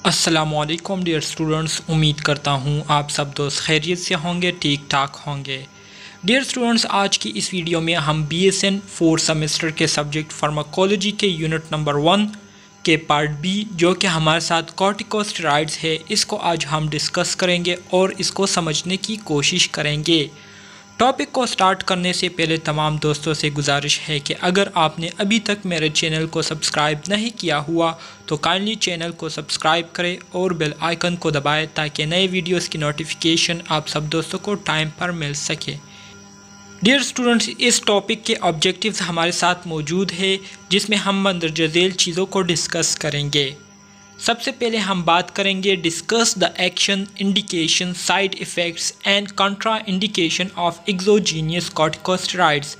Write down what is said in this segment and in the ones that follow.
अस्सलामुअलैकुम dear students, उम्मीद करता हूँ आप सब दोस्त खैरियत से होंगे, ठीक ठाक होंगे। डियर स्टूडेंट्स, आज की इस वीडियो में हम BSN 4 सेमेस्टर के सब्जेक्ट फार्माकोलॉजी के यूनिट नंबर 1 के पार्ट बी, जो कि हमारे साथ कॉर्टिकोस्टेरॉइड्स है, इसको आज हम डिस्कस करेंगे और इसको समझने की कोशिश करेंगे। टॉपिक को स्टार्ट करने से पहले तमाम दोस्तों से गुजारिश है कि अगर आपने अभी तक मेरे चैनल को सब्सक्राइब नहीं किया हुआ तो काइंडली चैनल को सब्सक्राइब करें और बेल आइकन को दबाएं ताकि नए वीडियोस की नोटिफिकेशन आप सब दोस्तों को टाइम पर मिल सके। डियर स्टूडेंट्स, इस टॉपिक के ऑब्जेक्टिव्स हमारे साथ मौजूद है, जिसमें हम मंदरजा झेल चीज़ों को डिस्कस करेंगे। सबसे पहले हम बात करेंगे discuss the action, indication, side effects and कंट्रा indication of exogenous corticosteroids.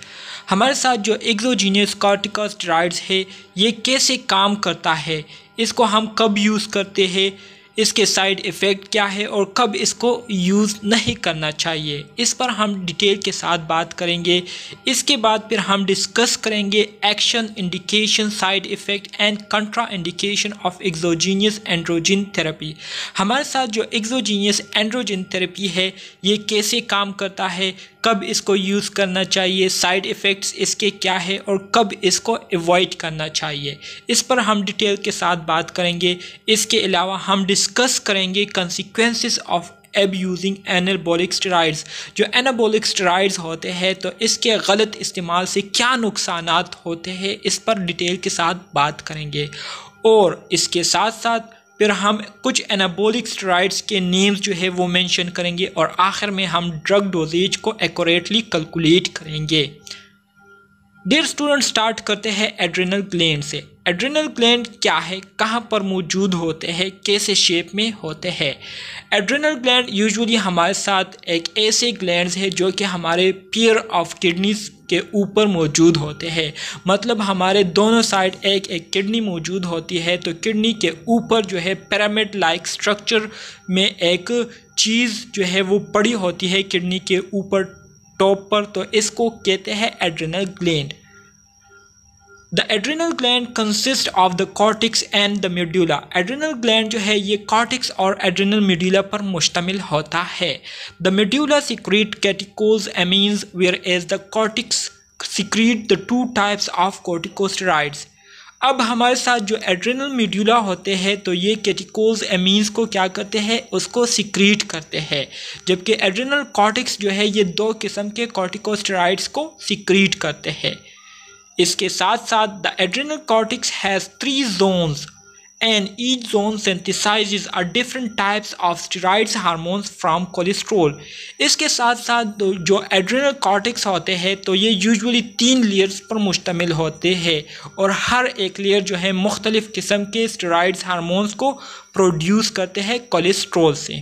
हमारे साथ जो एक्सोजीनियस कॉर्टिकोस्टेरॉइड्स है, ये कैसे काम करता है, इसको हम कब यूज़ करते हैं, इसके साइड इफ़ेक्ट क्या है और कब इसको यूज़ नहीं करना चाहिए, इस पर हम डिटेल के साथ बात करेंगे। इसके बाद फिर हम डिस्कस करेंगे action, indication, side effect and कंट्रा indication of exogenous androgen therapy. हमारे साथ जो एक्सोजीनियस एंड्रोजन थेरेपी है, ये कैसे काम करता है, कब इसको यूज़ करना चाहिए, साइड इफ़ेक्ट्स इसके क्या है और कब इसको अवॉइड करना चाहिए, इस पर हम डिटेल के साथ बात करेंगे। इसके अलावा हम डिस्कस करेंगे consequences of using anabolic steroids. जो एनाबॉलिक स्टेरॉइड्स होते हैं तो इसके गलत इस्तेमाल से क्या नुकसानात होते हैं, इस पर डिटेल के साथ बात करेंगे। और इसके साथ साथ फिर हम कुछ एनाबॉलिक स्टेरॉइड्स के नेम्स जो है वो मेंशन करेंगे और आखिर में हम ड्रग डोजेज को एक्यूरेटली कैलकुलेट करेंगे। डियर स्टूडेंट, स्टार्ट करते हैं एड्रेनल ग्लैंड से। एड्रेनल ग्लैंड क्या है, कहाँ पर मौजूद होते हैं, कैसे शेप में होते हैं। एड्रेनल ग्लैंड यूजुअली हमारे साथ एक ऐसे ग्लैंड्स है जो कि हमारे पेयर ऑफ किडनीज के ऊपर मौजूद होते हैं। मतलब हमारे दोनों साइड एक एक किडनी मौजूद होती है, तो किडनी के ऊपर जो है पिरामिड लाइक स्ट्रक्चर में एक चीज़ जो है वो पड़ी होती है किडनी के ऊपर टॉप पर, तो इसको कहते हैं adrenal gland. The adrenal gland consist of the cortex and the medulla. Adrenal gland जो है ये कॉर्टिक्स और एड्रेनल मेडुला पर मुश्तमिल होता है। The medulla secretes catecholamines whereas the cortex secretes the two types of corticosteroids. अब हमारे साथ जो एड्रेनल मेडुला होते हैं तो ये कैटेकोज एमीन्स को क्या करते हैं, उसको सिक्रीट करते हैं, जबकि एड्रेनल कॉर्टिक्स जो है ये दो किस्म के कॉर्टिकोस्टेरॉइड्स को सिक्रीट करते हैं। इसके साथ साथ the adrenal cortex has 3 zones and each zone synthesizes a different types of steroids hormones from cholesterol। इसके साथ साथ जो एड्रेनल कॉर्टिक्स होते हैं तो ये यूजुअली 3 लेयर्स पर मुश्तमिल होते हैं और हर एक लेयर जो है मुख्तलिफ किस्म के स्टेरॉइड्स हार्मोन्स को प्रोड्यूस करते हैं कोलेस्ट्रॉल से।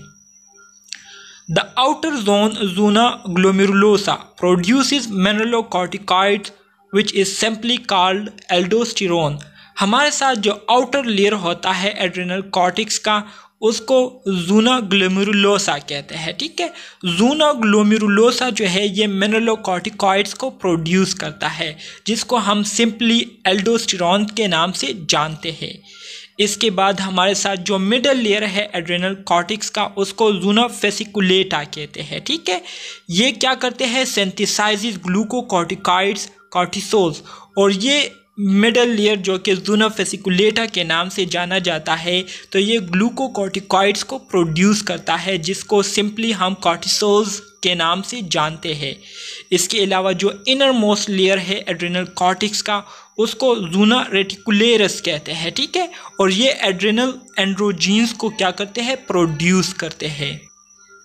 The outer zone, zona glomerulosa, produces mineralocorticoids which is simply called aldosterone. हमारे साथ जो आउटर लेयर होता है एड्रेनल कॉर्टिक्स का, उसको ज़ोना ग्लोमेरुलोसा कहते हैं। ठीक है, ज़ोना ग्लोमेरुलोसा जो है ये मिनरलोकॉर्टिकॉइड्स को प्रोड्यूस करता है, जिसको हम सिंपली एल्डोस्टेरोन के नाम से जानते हैं। इसके बाद हमारे साथ जो मिडल लेयर है एड्रेनल कॉर्टिक्स का, उसको ज़ोना फेसिकुलेटा कहते हैं। ठीक है, ये क्या करते हैं, सिंथेसाइजेस ग्लूकोकॉर्टिकॉइड्स, कॉर्टिसोल्स, और ये मिडल लेयर जो कि ज़ोना फेसिकुलेटा के नाम से जाना जाता है, तो ये ग्लूकोकॉर्टिकॉइड्स को प्रोड्यूस करता है, जिसको सिंपली हम कॉर्टिसोल्स के नाम से जानते हैं। इसके अलावा जो इनर मोस्ट लेयर है एड्रेनल कॉर्टिक्स का, उसको ज़ोना रेटिकुलेरस कहते हैं। ठीक है, और ये एड्रेनल एंड्रोजीन्स को क्या करते हैं, प्रोड्यूस करते हैं।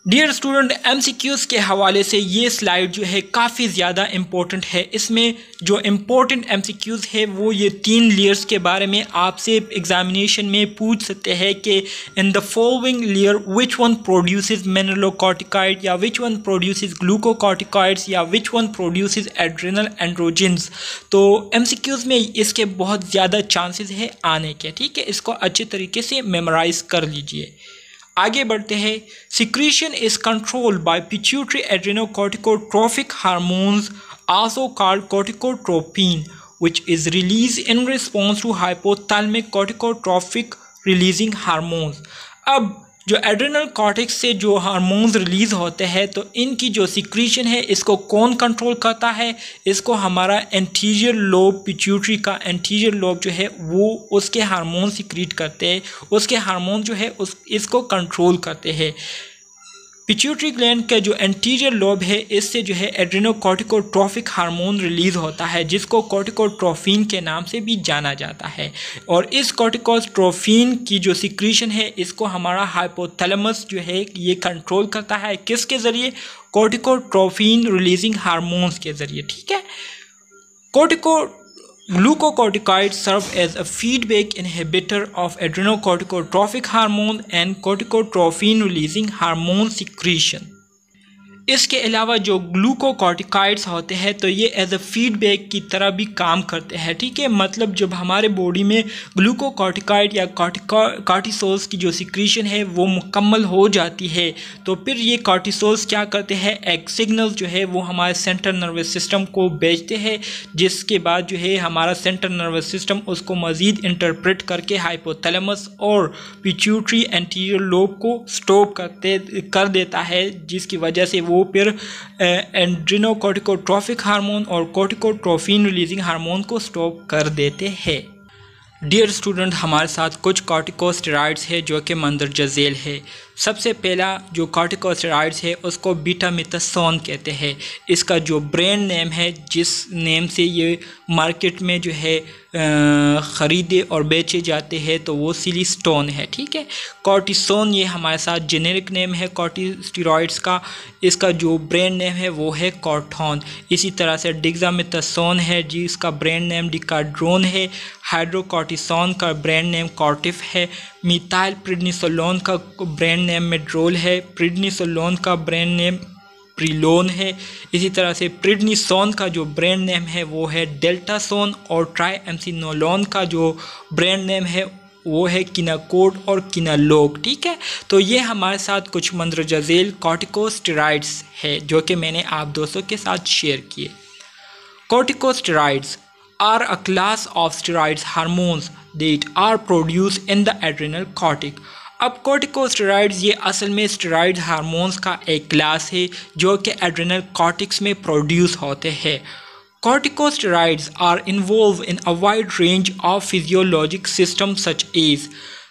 डियर स्टूडेंट, MCQs के हवाले से ये स्लाइड जो है काफ़ी ज़्यादा इम्पोर्टेंट है। इसमें जो इम्पोर्टेंट MCQs है वो ये 3 लेयर्स के बारे में आपसे एग्जामिनेशन में पूछ सकते हैं कि in the following layer which one produces mineralocorticoid, या विच वन प्रोड्यूसेस ग्लूकोकॉर्टिकॉइड्स, या which one produces adrenal androgens. तो MCQs में इसके बहुत ज़्यादा चांसेस है आने के। ठीक है, इसको अच्छे तरीके से मेमोराइज कर लीजिए। आगे बढ़ते हैं। Secretion is controlled by pituitary adrenocorticotrophic hormones also called corticotropin, which is released in response to hypothalamic corticotrophic releasing hormones. अब जो एड्रेनल कॉर्टेक्स से जो हार्मोन्स रिलीज़ होते हैं तो इनकी जो सिक्रीशन है इसको कौन कंट्रोल करता है? इसको हमारा एंटीरियर लोब, पिट्यूटरी का एंटीरियर लोब जो है वो उसके हार्मोन सिक्रीट करते हैं, उसके हार्मोन जो है इसको कंट्रोल करते हैं। पिट्यूटरी ग्लैंड का जो एंटीरियर लोब है इससे जो है एड्रेनोकॉर्टिकोट्रोफिक हार्मोन रिलीज़ होता है जिसको कॉर्टिकोट्रोफिन के नाम से भी जाना जाता है। और इस कॉर्टिकोट्रोफिन की जो सिक्रीशन है इसको हमारा हाइपोथैलेमस जो है ये कंट्रोल करता है। किसके ज़रिए? कॉर्टिकोट्रोफिन रिलीजिंग हार्मोन्स के ज़रिए। ठीक है। Glucocorticoids serve as a feedback inhibitor of adrenocorticotropic hormone and corticotrophin-releasing hormone secretion. इसके अलावा जो ग्लूकोकॉर्टिकॉइड्स होते हैं तो ये एज अ फीडबैक की तरह भी काम करते हैं। ठीक है। मतलब जब हमारे बॉडी में ग्लूकोकॉर्टिकॉइड या कॉर्टिसोल्स की जो सिक्रीशन है वो मुकम्मल हो जाती है तो फिर ये कॉर्टिसोल्स क्या करते हैं, एक सिग्नल जो है वो हमारे सेंट्रल नर्वस सिस्टम को भेजते हैं, जिसके बाद जो है हमारा सेंट्रल नर्वस सिस्टम उसको मज़ीद इंटरप्रेट करके हाइपोथैलेमस और पिट्यूटरी एंटीरियर लोब को स्टॉप कर देता है, जिसकी वजह से वो फिर एड्रेनोकॉर्टिकोट्रोफिक हार्मोन और कॉर्टिकोट्रोफिन रिलीजिंग हार्मोन को स्टॉप कर देते हैं। डियर स्टूडेंट, हमारे साथ कुछ कॉर्टिकोस्टेरॉइड्स है जो कि मंदरजा झेल है। सबसे पहला जो कॉर्टिकोस्टेरॉइड्स है उसको बीटामिथासोन कहते हैं। इसका जो ब्रांड नेम है, जिस नेम से ये मार्केट में जो है ख़रीदे और बेचे जाते हैं तो वो सिलिस्टोन है। ठीक है। कॉर्टिसोन ये हमारे साथ जेनेरिक नेम है कॉर्टिस्टेरॉइड्स का। इसका जो ब्रांड नेम है वो है कॉर्टोन। इसी तरह से डिक्सामेथासोन है जिसका ब्रांड नेम डिकाड्रोन है। हाइड्रोकॉर्टिसोन का ब्रांड नेम कॉर्टिफ है। मिथाइल प्रिडनिसोलोन का ब्रांड नेम मेड्रोल है। प्रिडनिसोलोन का ब्रांड नेम प्रिलोन है। इसी तरह से प्रिडनिसोन का जो ब्रांड नेम है वो है डेल्टासोन और ट्राईएम्सिनोलोन का जो ब्रांड नेम है वो है किनाकोड और किनालोग। ठीक है। तो ये हमारे साथ कुछ मंदरजा झेल कॉर्टिकोस्टेरॉइड्स है जो कि मैंने आप दोस्तों के साथ शेयर किए। Corticosteroids are a class of steroids hormones that are produced in the adrenal cortex। अब कॉर्टिकोस्टेरॉइड्स ये असल में स्टेरॉइड हार्मोन्स का एक क्लास है जो कि एड्रेनल कॉर्टेक्स में प्रोड्यूस होते हैं। Corticosteroids are involved in a wide range of physiologic system such as.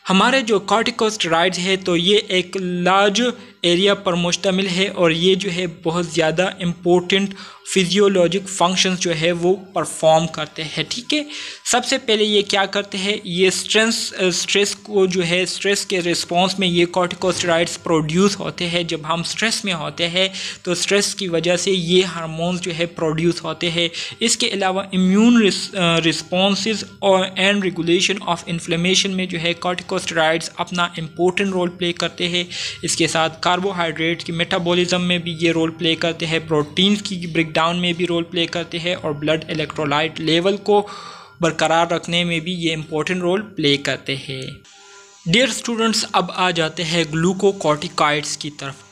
हमारे जो कॉर्टिकोस्टेरॉइड्स है तो ये एक लार्ज एरिया पर मुश्तमिल है और ये जो है बहुत ज़्यादा इम्पोर्टेंट फिजियोलॉजिक फंक्शंस जो है वो परफॉर्म करते हैं। ठीक है। सबसे पहले ये क्या करते हैं, ये स्ट्रेस को जो है स्ट्रेस के रिस्पॉन्स में ये कॉर्टिकोस्टेरॉइड्स प्रोड्यूस होते हैं। जब हम स्ट्रेस में होते हैं तो स्ट्रेस की वजह से ये हार्मोन्स जो है प्रोड्यूस होते हैं। इसके अलावा इम्यून रिस्पॉन्सेज और एंड रेगुलेशन ऑफ इन्फ्लेमेशन में जो है कॉर्टिकोस्टेरॉइड्स अपना इम्पोर्टेंट रोल प्ले करते हैं। इसके साथ कार्बोहाइड्रेट की मेटाबॉलिज्म में भी ये रोल प्ले करते हैं, प्रोटीन्स की ब्रेकडाउन में भी रोल प्ले करते हैं और ब्लड इलेक्ट्रोलाइट लेवल को बरकरार रखने में भी ये इम्पोर्टेंट रोल प्ले करते हैं। डियर स्टूडेंट्स, अब आ जाते हैं ग्लूकोकॉर्टिकॉइड्स की तरफ।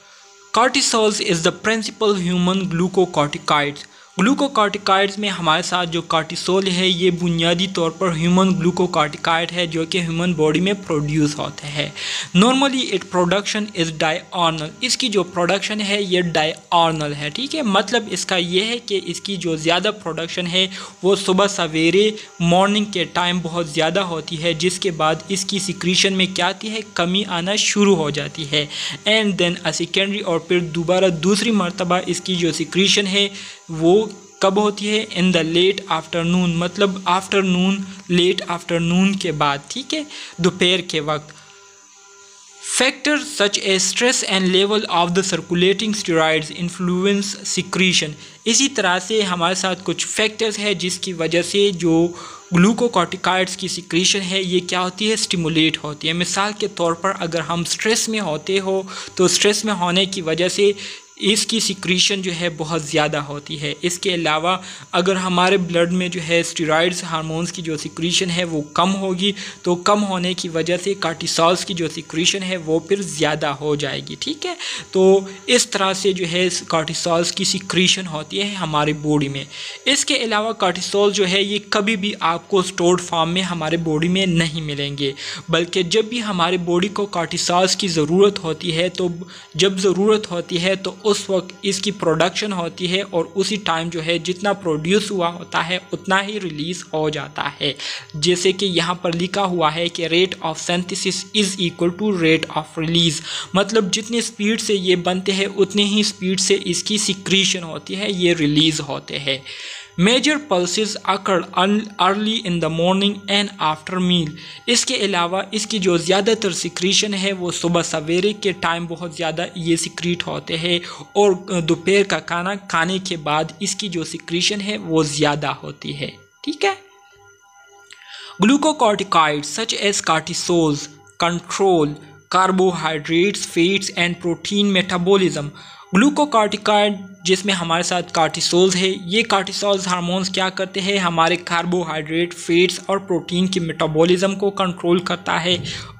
Cortisols is the principal human glucocorticoids. Glucocorticoids में हमारे साथ जो कॉर्टिसोल है ये बुनियादी तौर पर ह्यूमन ग्लूकोकॉर्टिकॉइड है जो कि ह्यूमन बॉडी में प्रोड्यूस होते हैं। Normally it production is diurnal. इसकी जो प्रोडक्शन है ये डायऑर्नल है। ठीक है। मतलब इसका ये है कि इसकी जो ज़्यादा प्रोडक्शन है वो सुबह सवेरे मॉर्निंग के टाइम बहुत ज़्यादा होती है, जिसके बाद इसकी सिक्रीशन में क्या आती है, कमी आना शुरू हो जाती है। एंड देन अ सेकेंडरी और फिर दोबारा दूसरी मरतबा इसकी जो सिक्रीशन है वो कब होती है, इन द लेट आफ्टरनून। मतलब आफ्टरनून, लेट आफ्टरनून के बाद। ठीक है। दोपहर के वक्त। Factors such as stress and level of the circulating steroids influence secretion। इसी तरह से हमारे साथ कुछ फैक्टर्स है जिसकी वजह से जो ग्लूकोकॉर्टिकॉइड्स की सिक्रीशन है ये क्या होती है, स्टिमुलेट होती है। मिसाल के तौर पर अगर हम स्ट्रेस में होते हो तो स्ट्रेस में होने की वजह से इसकी सिक्रीशन जो है बहुत ज़्यादा होती है। इसके अलावा अगर हमारे ब्लड में जो है स्टेरॉइड्स हार्मोन्स की जो सिक्रीशन है वो कम होगी, तो कम होने की वजह से कार्टिसोल्स की जो सिक्रीशन है वो फिर ज़्यादा हो जाएगी। ठीक है, तो इस तरह से जो है कार्टिसोल्स की सिक्रीशन होती है हमारी बॉडी में। इसके अलावा कार्टिसोल जो है ये कभी भी आपको स्टोर्ड फॉर्म में हमारे बॉडी में नहीं मिलेंगे, बल्कि जब भी हमारे बॉडी को कार्टिसोल्स की ज़रूरत होती है, तो जब ज़रूरत होती है तो उस वक्त इसकी प्रोडक्शन होती है और उसी टाइम जो है जितना प्रोड्यूस हुआ होता है उतना ही रिलीज़ हो जाता है। जैसे कि यहाँ पर लिखा हुआ है कि rate of synthesis is equal to rate of release, मतलब जितनी स्पीड से ये बनते हैं उतनी ही स्पीड से इसकी सिक्रीशन होती है, ये रिलीज़ होते हैं। Major pulses occur early in the morning and after meal. इसके अलावा इसकी जो ज़्यादातर सिक्रीशन है वो सुबह सवेरे के टाइम बहुत ज़्यादा ये सिक्रीट होते हैं, और दोपहर का खाना खाने के बाद इसकी जो सिक्रीशन है वो ज़्यादा होती है। ठीक है, glucocorticoids such as cortisols control carbohydrates, fats and protein metabolism. Glucocorticoid जिसमें हमारे साथ कार्टिसोल्स है, ये कार्टिसोल्स हार्मोन्स क्या करते हैं, हमारे कार्बोहाइड्रेट, फैट्स और प्रोटीन की मेटाबॉलिज्म को कंट्रोल करता है,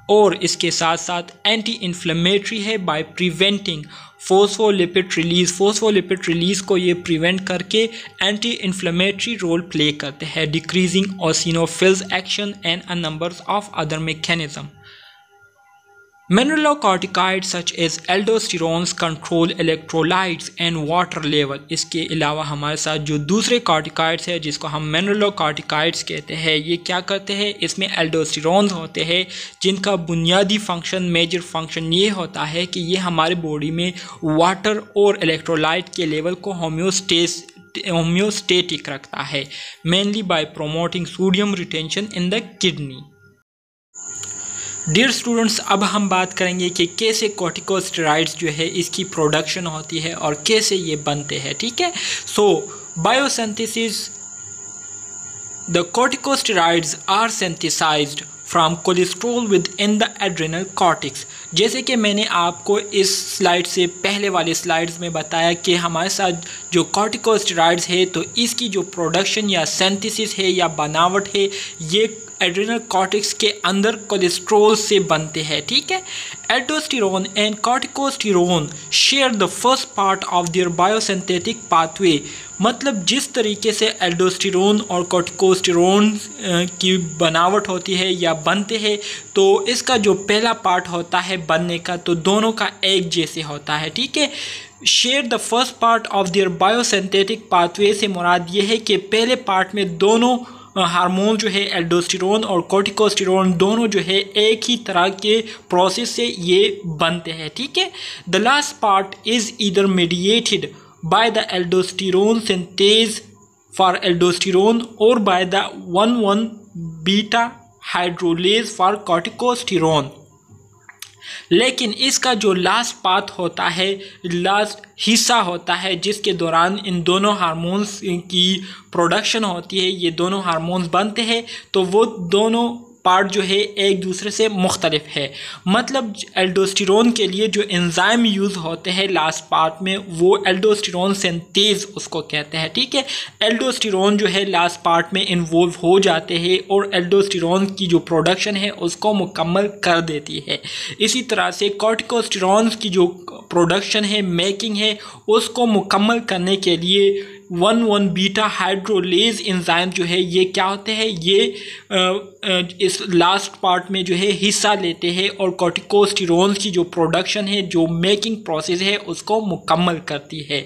और इसके साथ साथ एंटी इन्फ्लेमेटरी है by preventing phospholipid release. Phospholipid release को ये प्रिवेंट करके एंटी इन्फ्लेमेटरी रोल प्ले करते हैं, decreasing eosinophils action and a number of other mechanism. Mineralocorticoids such as aldosterone control electrolytes and water level। इसके अलावा हमारे साथ जो दूसरे कॉर्टिकॉइड्स है जिसको हम मिनरलोकॉर्टिकॉइड्स कहते हैं, ये क्या करते हैं, इसमें एल्डोस्टेरोन होते हैं जिनका बुनियादी फंक्शन, मेजर फंक्शन ये होता है कि ये हमारे बॉडी में वाटर और इलेक्ट्रोलाइट के लेवल को होम्योस्टेटिक रखता है, mainly by promoting sodium retention in the kidney. Dear students, अब हम बात करेंगे कि कैसे कॉर्टिकोस्टेरॉइड्स जो है इसकी प्रोडक्शन होती है और कैसे ये बनते हैं। ठीक है, so biosynthesis, the corticosteroids are synthesized from cholesterol within the adrenal cortex. जैसे कि मैंने आपको इस स्लाइड से पहले वाले स्लाइड्स में बताया कि हमारे साथ जो कॉर्टिकोस्टेरॉइड्स है तो इसकी जो प्रोडक्शन या सिंथेसिस है या बनावट है ये एड्रेनल कॉर्टेक्स के अंदर कोलेस्ट्रॉल से बनते हैं। ठीक है, aldosterone and corticosterone share the first part of their biosynthetic pathway. मतलब जिस तरीके से एल्डोस्टेरोन और कॉर्टिकोस्टेरोन की बनावट होती है या बनते हैं, तो इसका जो पहला पार्ट होता है बनने का, तो दोनों का एक जैसे होता है। ठीक है, share the first part of their biosynthetic pathway से मुराद ये है कि पहले पार्ट में दोनों हार्मोन जो है एल्डोस्टेरोन और कॉर्टिकोस्टेरोन दोनों जो है एक ही तरह के प्रोसेस से ये बनते हैं। ठीक है, the last part is either mediated by the aldosterone synthase for aldosterone और by the 1,1 beta hydrolase for corticosterone. लेकिन इसका जो लास्ट पाथ होता है, लास्ट हिस्सा होता है जिसके दौरान इन दोनों हार्मोन्स की प्रोडक्शन होती है, ये दोनों हार्मोन्स बनते हैं, तो वो दोनों पार्ट जो है एक दूसरे से मुख्तलिफ है। मतलब एल्डोस्टेरोन के लिए जो एंजाइम यूज़ होते हैं लास्ट पार्ट में, वो एल्डोस्टेरोन सिंथेज उसको कहते हैं। ठीक है, एल्डोस्टेरोन जो है लास्ट पार्ट में इन्वॉल्व हो जाते हैं और एल्डोस्टेरोन की जो प्रोडक्शन है उसको मुकम्मल कर देती है। इसी तरह से कॉर्टिकोस्टेरोन की जो प्रोडक्शन है, मेकिंग है, उसको मुकम्मल करने के लिए 1,1 बीटा हाइड्रोलेज एंजाइम जो है ये क्या होते हैं, ये इस लास्ट पार्ट में जो है हिस्सा लेते हैं और कॉर्टिकोस्टेरोन की जो प्रोडक्शन है, जो मेकिंग प्रोसेस है, उसको मुकम्मल करती है।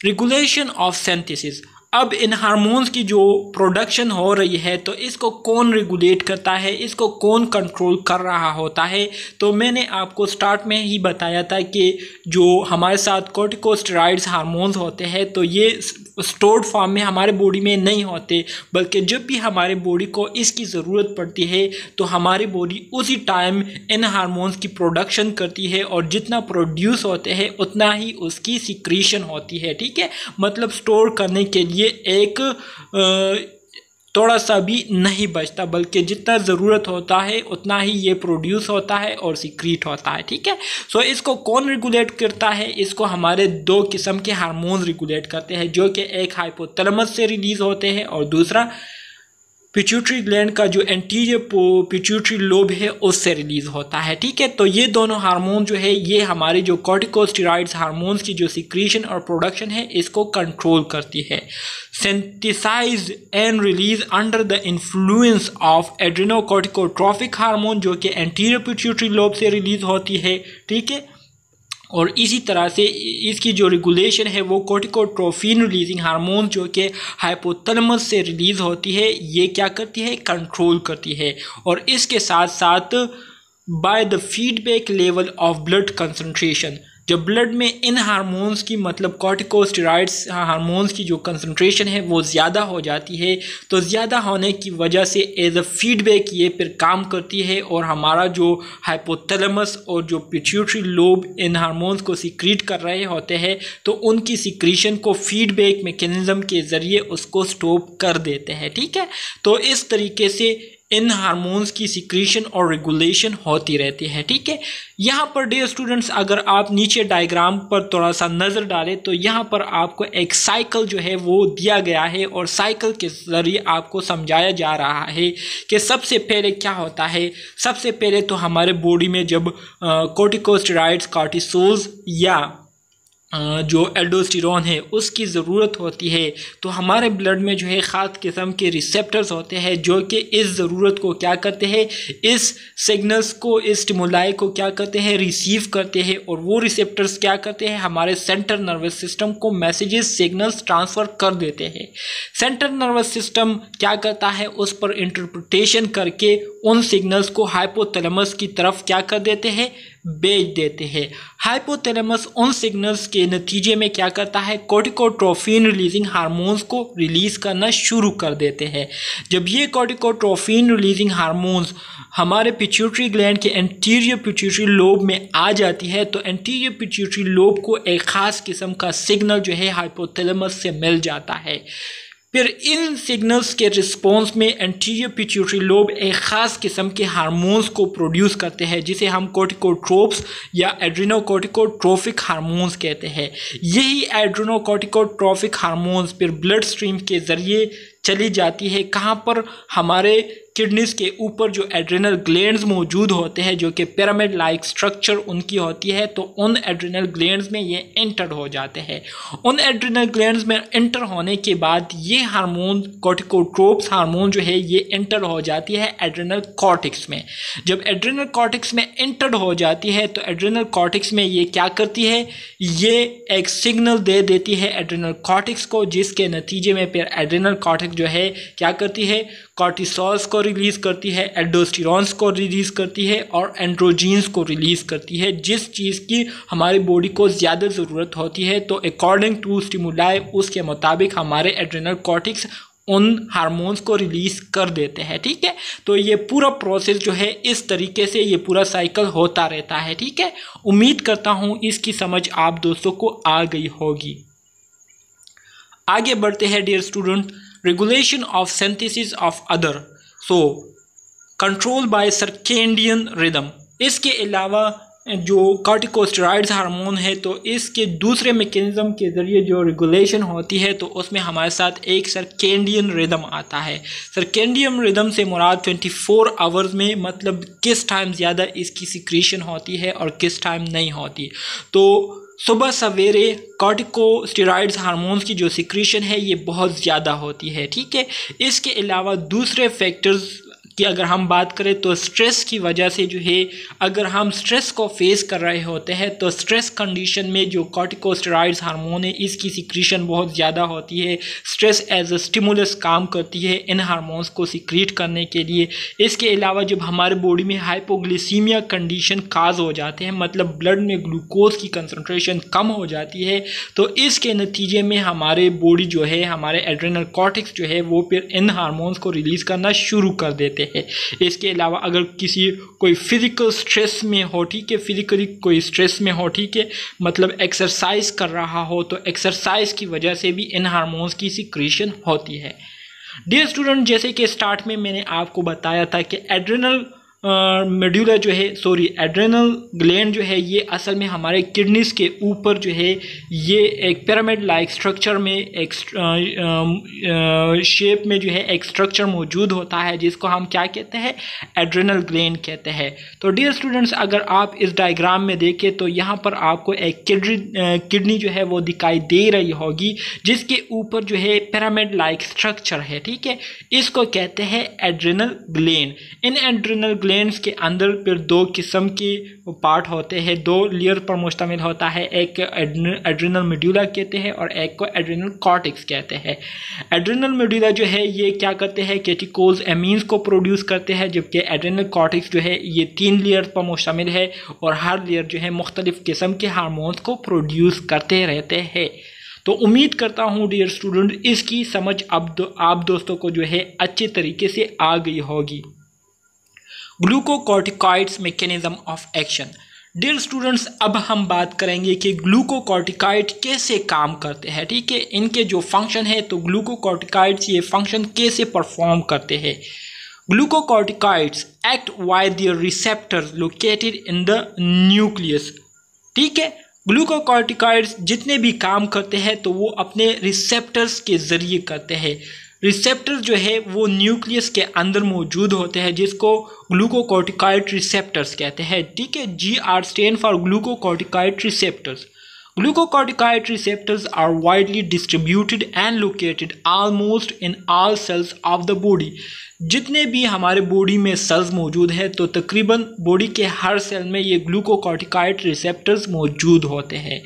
Regulation of synthesis. अब इन हार्मोन्स की जो प्रोडक्शन हो रही है तो इसको कौन रेगुलेट करता है, इसको कौन कंट्रोल कर रहा होता है। तो मैंने आपको स्टार्ट में ही बताया था कि जो हमारे साथ कॉर्टिकोस्टेरॉइड्स हार्मोन्स होते हैं तो ये स्टोर्ड फॉर्म में हमारे बॉडी में नहीं होते, बल्कि जब भी हमारे बॉडी को इसकी ज़रूरत पड़ती है तो हमारी बॉडी उसी टाइम इन हार्मोन्स की प्रोडक्शन करती है और जितना प्रोड्यूस होते हैं उतना ही उसकी सिक्रीशन होती है। ठीक है, मतलब स्टोर करने के लिए एक थोड़ा सा भी नहीं बचता, बल्कि जितना ज़रूरत होता है उतना ही ये प्रोड्यूस होता है और सीक्रेट होता है। ठीक है, सो इसको कौन रेगुलेट करता है? इसको हमारे दो किस्म के हार्मोन्स रेगुलेट करते हैं, जो कि एक हाइपोथैलेमस से रिलीज होते हैं और दूसरा पिट्यूटरी ग्लैंड का जो एंटीरियर पिट्यूटरी लोब है उससे रिलीज होता है। ठीक है, तो ये दोनों हार्मोन जो है ये हमारे जो कॉर्टिकोस्टेरॉइड्स हार्मोन्स की जो सिक्रीशन और प्रोडक्शन है इसको कंट्रोल करती है। Synthesized and release under the influence of adrenocorticotrophic hormone, जो कि एंटीरियर पिट्यूटरी लोब से रिलीज होती है। ठीक है, और इसी तरह से इसकी जो रेगुलेशन है वो कॉर्टिकोट्रोफिन रिलीजिंग हार्मोन जो कि हाइपोथैलेमस से रिलीज़ होती है, ये क्या करती है? कंट्रोल करती है। और इसके साथ साथ by the feedback level of blood concentration, जब ब्लड में इन हार्मोन्स की मतलब कॉर्टिकोस्टेरॉइड्स हार्मोन्स की जो कंसंट्रेशन है वो ज़्यादा हो जाती है, तो ज़्यादा होने की वजह से एज अ फीडबैक ये फिर काम करती है और हमारा जो हाइपोथैलेमस और जो पिट्यूटरी लोब इन हार्मोन्स को सीक्रेट कर रहे होते हैं तो उनकी सीक्रेशन को फीडबैक मैकेनिज्म के ज़रिए उसको स्टॉप कर देते हैं। ठीक है, तो इस तरीके से इन हार्मोन्स की सिक्रीशन और रेगुलेशन होती रहती है। ठीक है, यहाँ पर डियर स्टूडेंट्स अगर आप नीचे डायग्राम पर थोड़ा सा नज़र डालें तो यहाँ पर आपको एक साइकिल जो है वो दिया गया है और साइकिल के ज़रिए आपको समझाया जा रहा है कि सबसे पहले क्या होता है। सबसे पहले तो हमारे बॉडी में जब कॉर्टिकोस्टेरॉइड्स कॉर्टिसोल्स या जो एल्डोस्टेरोन है उसकी ज़रूरत होती है, तो हमारे ब्लड में जो है ख़ास किस्म के रिसेप्टर्स होते हैं जो कि इस ज़रूरत को क्या करते हैं, इस सिग्नल्स को, इस स्टिमुलाई को क्या करते हैं, रिसीव करते हैं। और वो रिसेप्टर्स क्या करते हैं, हमारे सेंट्रल नर्वस सिस्टम को मैसेजेस सिग्नल्स ट्रांसफ़र कर देते हैं। सेंट्रल नर्वस सिस्टम क्या करता है, उस पर इंटरप्रिटेशन करके उन सिग्नल्स को हाइपोथैलेमस की तरफ क्या कर देते हैं, भेज देते हैं। हाइपोथैलेमस उन सिग्नल्स के नतीजे में क्या करता है, कॉर्टिकोट्रोफिन रिलीजिंग हार्मोन्स को रिलीज करना शुरू कर देते हैं। जब ये कॉर्टिकोट्रोफिन रिलीजिंग हार्मोन्स हमारे पिट्यूटरी ग्लैंड के एंटीरियर पिट्यूटरी लोब में आ जाती है तो एंटीरियर पिट्यूटरी लोब को एक ख़ास किस्म का सिग्नल जो है हाइपोथैलेमस से मिल जाता है। फिर इन सिग्नल्स के रिस्पॉन्स में एंटीरियर पिट्यूटरी लोब एक ख़ास किस्म के हार्मोन्स को प्रोड्यूस करते हैं जिसे हम कॉर्टिकोट्रोप्स या एड्रेनोकॉर्टिकोट्रोफिक हार्मोन्स कहते हैं। यही एड्रेनोकॉर्टिकोट्रोफिक हार्मोन्स फिर ब्लड स्ट्रीम के ज़रिए चली जाती है कहाँ पर, हमारे किडनीज के ऊपर जो एड्रेनल ग्लैंड्स मौजूद होते हैं जो कि पिरामिड लाइक स्ट्रक्चर उनकी होती है, तो उन एड्रेनल ग्लैंड्स में ये एंटर हो जाते हैं। उन एड्रेनल ग्लैंड्स में एंटर होने के बाद ये हार्मोन कॉर्टिकोट्रोप्स हार्मोन जो है ये एंटर हो जाती है एड्रेनल कॉर्टेक्स में। जब एड्रेनल कॉर्टेक्स में एंटर हो जाती है तो एड्रेनल कॉर्टेक्स में ये क्या करती है, ये एक सिग्नल दे देती है एड्रेनल कॉर्टेक्स को, जिसके नतीजे में फिर एड्रेनल कॉर्टेक्स जो है क्या करती है, कॉर्टिसोल्स को रिलीज करती है, एल्डोस्टेरोन्स को रिलीज करती है और एंड्रोजीन्स को रिलीज करती है, जिस चीज़ की हमारी बॉडी को ज़्यादा ज़रूरत होती है। तो अकॉर्डिंग टू स्टिमुलाई उसके मुताबिक हमारे एड्रेनल कॉर्टेक्स उन हार्मोन्स को रिलीज कर देते हैं। ठीक है, तो ये पूरा प्रोसेस जो है इस तरीके से ये पूरा साइकिल होता रहता है। ठीक है, उम्मीद करता हूँ इसकी समझ आप दोस्तों को आ गई होगी। आगे बढ़ते हैं dear student, regulation of synthesis of other, so control by circadian rhythm. इसके अलावा जो कॉर्टिकोस्टेरॉइड्स हार्मोन है तो इसके दूसरे मैकेनिज्म के ज़रिए जो रेगुलेशन होती है तो उसमें हमारे साथ एक सर्केडियन रिदम आता है। सर्केडियन रिदम से मुराद 24 आवर्स में मतलब किस टाइम ज़्यादा इसकी सिक्रीशन होती है और किस टाइम नहीं होती। तो सुबह सवेरे कॉर्टिकोस्टेरॉइड्स हार्मोन्स की जो सिक्रीशन है ये बहुत ज़्यादा होती है। ठीक है, इसके अलावा दूसरे फैक्टर्स कि अगर हम बात करें तो स्ट्रेस की वजह से जो है, अगर हम स्ट्रेस को फेस कर रहे होते हैं तो स्ट्रेस कंडीशन में जो कॉर्टिकोस्टेरॉइड्स हार्मोन है इसकी सिक्रीशन बहुत ज़्यादा होती है। स्ट्रेस एज अ स्टिमुलस काम करती है इन हार्मोन्स को सिक्रीट करने के लिए। इसके अलावा जब हमारे बॉडी में हाइपोग्लिसीमिया कंडीशन काज हो जाते हैं, मतलब ब्लड में ग्लूकोज की कंसनट्रेशन कम हो जाती है, तो इसके नतीजे में हमारे बॉडी जो है, हमारे एड्रेनल कॉर्टेक्स जो है वो फिर इन हार्मोन्स को रिलीज़ करना शुरू कर देते हैं। इसके अलावा अगर कोई फिजिकल स्ट्रेस में हो, ठीक है, फिजिकली कोई स्ट्रेस में हो, ठीक है, मतलब एक्सरसाइज कर रहा हो, तो एक्सरसाइज की वजह से भी इन हार्मोन्स की सिक्रीशन होती है। डियर स्टूडेंट, जैसे कि स्टार्ट में मैंने आपको बताया था कि एड्रेनल मेड्यूला जो है, सॉरी एड्रेनल ग्लैंड जो है, ये असल में हमारे किडनीज के ऊपर जो है ये एक पिरामिड लाइक स्ट्रक्चर में एक शेप में जो है एक स्ट्रक्चर मौजूद होता है, जिसको हम क्या कहते हैं, एड्रेनल ग्लैंड कहते हैं। तो डियर स्टूडेंट्स, अगर आप इस डायग्राम में देखें तो यहाँ पर आपको एक किडनी जो है वो दिखाई दे रही होगी, जिसके ऊपर जो है पिरामिड लाइक स्ट्रक्चर है, ठीक है। इसको कहते हैं एड्रेनल ग्लैंड। इन एड्रेनल ग्लैंड्स के अंदर फिर दो किस्म के पार्ट होते हैं, दो लेयर पर मुश्तमिल होता है, एक एड्रेनल मेडुला कहते हैं और एक को एड्रेनल कॉर्टेक्स कहते हैं। एड्रेनल मेडुला जो है ये क्या करते हैं, कैटेकोज एमीन्स को प्रोड्यूस करते हैं, जबकि एड्रेनल कॉर्टेक्स जो है ये 3 लेयर पर मुश्तमिल है और हर लेयर जो है मुख्तलिफ किस्म के हार्मोन्स को प्रोड्यूस करते रहते हैं। तो उम्मीद करता हूँ डियर स्टूडेंट इसकी समझ अब आप दोस्तों को जो है अच्छे तरीके से आ गई होगी। Glucocorticoids mechanism of action. Dear students, अब हम बात करेंगे कि ग्लूकोकॉर्टिकॉइड कैसे काम करते हैं, ठीक है। इनके जो फंक्शन है, तो ग्लूकोकॉर्टिकॉइड्स ये फंक्शन कैसे परफॉर्म करते हैं। Glucocorticoids act via their receptors located in the nucleus, ठीक है। ग्लूकोकॉर्टिकॉइड्स जितने भी काम करते हैं तो वो अपने रिसेप्टर्स के ज़रिए करते हैं। रिसेप्टर्स जो है वो न्यूक्लियस के अंदर मौजूद होते हैं, जिसको ग्लूकोकॉर्टिकॉइड रिसेप्टर्स कहते हैं, ठीक है। GR stand for glucocorticoid receptors. Glucocorticoid receptors are widely distributed and located almost in all cells of the body. जितने भी हमारे बॉडी में सेल्स मौजूद है तो तकरीबन बॉडी के हर सेल में ये ग्लूकोकॉर्टिकॉइड रिसेप्टर्स मौजूद होते हैं।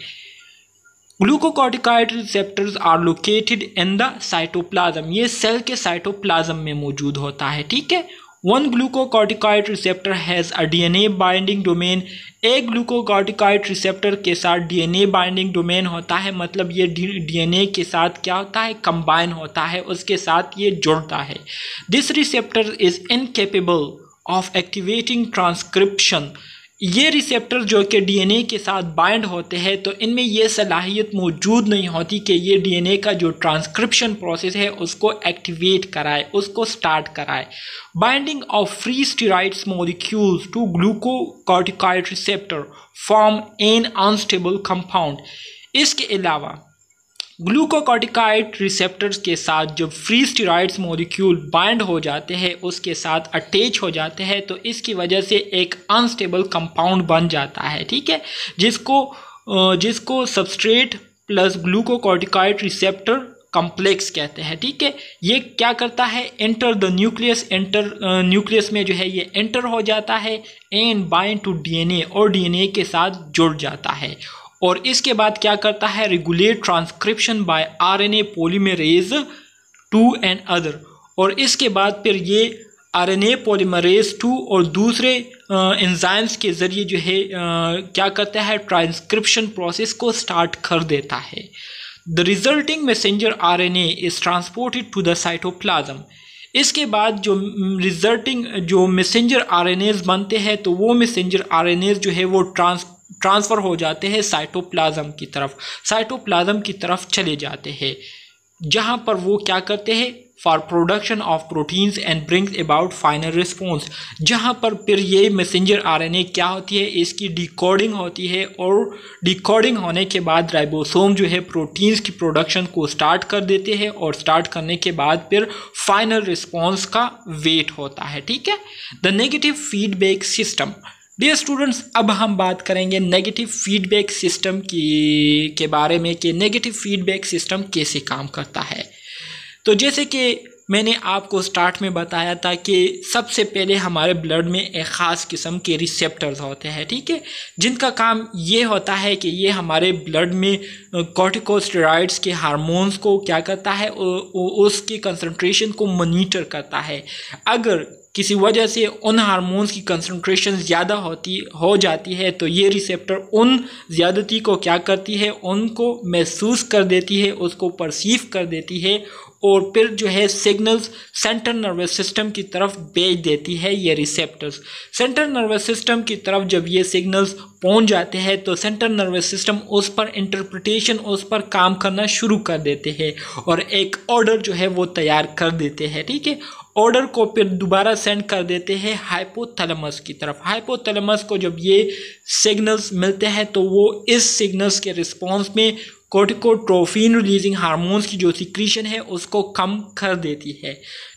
Glucocorticoid receptors are located in the cytoplasm, ये सेल के साइटोप्लाज्म में मौजूद होता है, ठीक है। One glucocorticoid receptor has a DNA binding domain. एक ग्लूकोकॉर्टिकॉइड रिसेप्टर के साथ DNA बाइंडिंग डोमेन होता है, मतलब ये DNA के साथ क्या होता है, कंबाइन होता है, उसके साथ ये जुड़ता है। This receptor is incapable of activating transcription. ये रिसेप्टर जो कि DNA के साथ बाइंड होते हैं तो इनमें ये सलाहियत मौजूद नहीं होती कि ये DNA का जो ट्रांसक्रिप्शन प्रोसेस है उसको एक्टिवेट कराए, उसको स्टार्ट कराए। Binding of free steroids molecules to glucocorticoid receptor form an unstable compound. इसके अलावा ग्लूकोकॉर्टिकॉइड रिसेप्टर्स के साथ जब फ्री स्टेरॉइड्स मॉलिक्यूल बाइंड हो जाते हैं, उसके साथ अटैच हो जाते हैं, तो इसकी वजह से एक अनस्टेबल कंपाउंड बन जाता है, ठीक है, जिसको substrate plus glucocorticoid receptor complex कहते हैं, ठीक है। ये क्या करता है, एंटर द न्यूक्लियस, न्यूक्लियस में जो है ये एंटर हो जाता है एंड बाइंड टू DNA और DNA के साथ जुड़ जाता है। और इसके बाद क्या करता है, regulate transcription by RNA polymerase 2 and other. और इसके बाद फिर ये RNA पॉलीमरेज 2 और दूसरे एंजाइम्स के ज़रिए जो है क्या करता है, ट्रांसक्रिप्शन प्रोसेस को स्टार्ट कर देता है। The resulting messenger RNA is transported to the cytoplasm. इसके बाद जो मैसेंजर RNAs बनते हैं तो वो मैसेंजर RNAs जो है वो ट्रांसफ़र हो जाते हैं साइटोप्लाज्म की तरफ चले जाते हैं, जहां पर वो क्या करते हैं, for production of proteins and brings about final response. जहां पर फिर ये मैसेंजर RNA क्या होती है, इसकी डिकोडिंग होती है और डिकोडिंग होने के बाद राइबोसोम जो है प्रोटीन्स की प्रोडक्शन को स्टार्ट कर देते हैं और स्टार्ट करने के बाद फिर फाइनल रिस्पॉन्स का वेट होता है, ठीक है। The negative feedback system. Dear students, अब हम बात करेंगे नेगेटिव फीडबैक सिस्टम के बारे में कि नेगेटिव फीडबैक सिस्टम कैसे काम करता है। तो जैसे कि मैंने आपको स्टार्ट में बताया था कि सबसे पहले हमारे ब्लड में एक ख़ास किस्म के रिसेप्टर्स होते हैं, ठीक है, जिनका काम ये होता है कि ये हमारे ब्लड में कॉर्टिकोस्टेरॉइड्स के हार्मोन्स को क्या करता है, उसकी कंसंट्रेशन को मॉनिटर करता है। अगर किसी वजह से उन हार्मोन्स की कंसंट्रेशन ज़्यादा हो जाती है, तो ये रिसेप्टर उन ज़्यादती को क्या करती है, उनको महसूस कर देती है, उसको परसीव कर देती है और फिर जो है सिग्नल्स सेंट्रल नर्वस सिस्टम की तरफ भेज देती है। ये रिसेप्टर्स सेंट्रल नर्वस सिस्टम की तरफ जब ये सिग्नल्स पहुंच जाते हैं तो सेंट्रल नर्वस सिस्टम उस पर इंटरप्रिटेशन, उस पर काम करना शुरू कर देते हैं और एक ऑर्डर जो है वो तैयार कर देते हैं। ठीक है, ऑर्डर को फिर दोबारा सेंड कर देते हैं हाइपोथैलेमस की तरफ। हाइपोथैलेमस को जब ये सिग्नल्स मिलते हैं तो वो इस सिग्नल्स के रिस्पॉन्स में कोर्टिकोट्रोफिन रिलीजिंग हार्मोन्स की जो सिक्रीशन है उसको कम कर देती है।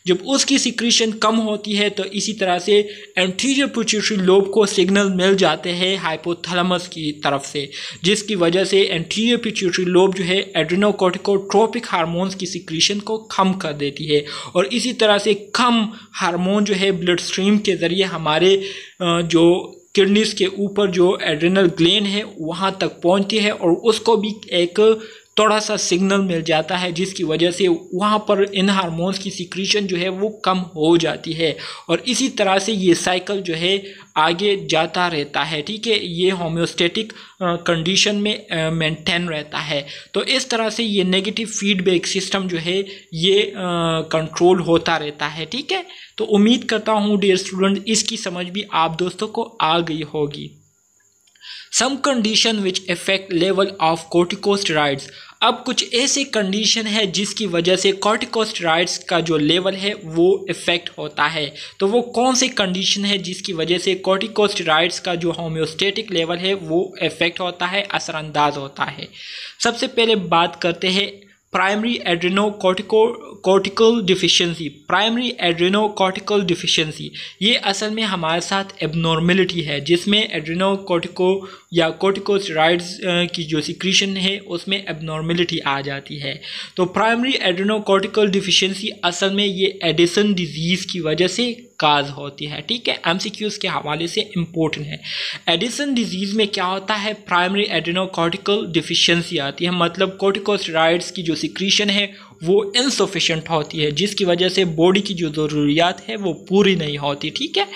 जब उसकी सिक्रीशन कम होती है तो इसी तरह से एंटीरियर पिट्यूटरी लोब को सिग्नल मिल जाते हैं हाइपोथैलेमस की तरफ से, जिसकी वजह से एंटीरियर पिट्यूटरी लोब जो है एड्रेनोकोर्टिकोट्रोपिक हार्मोन्स की सिक्रीशन को कम कर देती है और इसी तरह से कम हार्मोन जो है ब्लड स्ट्रीम के ज़रिए हमारे जो किडनीज के ऊपर जो एड्रेनल ग्लैंड है वहाँ तक पहुँचती है और उसको भी एक थोड़ा सा सिग्नल मिल जाता है, जिसकी वजह से वहाँ पर इन हार्मोन्स की सिक्रीशन जो है वो कम हो जाती है और इसी तरह से ये साइकिल जो है आगे जाता रहता है। ठीक है, ये होम्योस्टेटिक कंडीशन में मेंटेन रहता है। तो इस तरह से ये नेगेटिव फीडबैक सिस्टम जो है ये कंट्रोल होता रहता है। ठीक है, तो उम्मीद करता हूँ डियर स्टूडेंट इसकी समझ भी आप दोस्तों को आ गई होगी। Some condition which affect level of corticosteroids. अब कुछ ऐसे कंडीशन है जिसकी वजह से कोर्टिकोस्टेरॉइड्स का जो लेवल है वो इफेक्ट होता है। तो वो कौन सी कंडीशन है जिसकी वजह से कोर्टिकोस्टेरॉइड्स का जो होम्योस्टेटिक लेवल है वो इफेक्ट होता है, असरअंदाज होता है। सबसे पहले बात करते हैं primary adrenocortical deficiency. Primary adrenocortical deficiency ये असल में हमारे साथ एबनॉर्मेलिटी है जिसमें एड्रेनोकोर्टिको या कोर्टिकोस्टेरॉइड्स की जो सिक्रीशन है उसमें एबनॉर्मेलिटी आ जाती है। तो प्राइमरी एड्रेनोकोर्टिकल डिफिशिएंसी असल में ये एडिसन डिजीज़ की वजह से काज होती है। ठीक है, एमसीक्यूज़ के हवाले से इम्पोर्टेंट है। एडिसन डिजीज़ में क्या होता है, प्राइमरी एड्रेनोकोर्टिकल डिफिशिएंसी आती है, मतलब कोर्टिकोस्टेरॉइड्स की जो सिक्रीशन है वो इनसफिशिएंट होती है, जिसकी वजह से बॉडी की जो ज़रूरियात है वो पूरी नहीं होती। ठीक है,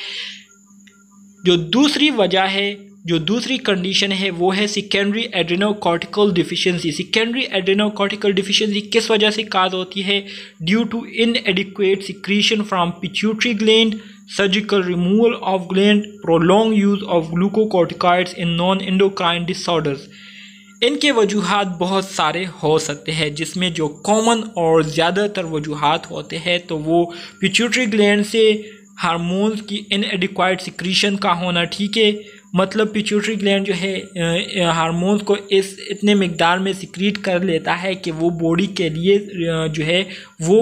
जो दूसरी वजह है, जो दूसरी कंडीशन है वो है secondary adrenocortical deficiency. Secondary adrenocortical deficiency किस वजह से काज होती है, due to inadequate secretion from pituitary gland, surgical removal of gland, prolong use of glucocorticoids in non endocrine disorders. इनके वजूहात बहुत सारे हो सकते हैं, जिसमें जो कॉमन और ज़्यादातर वजूहात होते हैं तो वो पिट्यूटरी ग्लैंड से हार्मोन्स की इनएडिक्वेट सिक्रीशन का होना। ठीक है, मतलब पिट्यूटरी ग्लैंड जो है हार्मोन्स को इतने मिकदार में सिक्रीट कर लेता है कि वो बॉडी के लिए जो है वो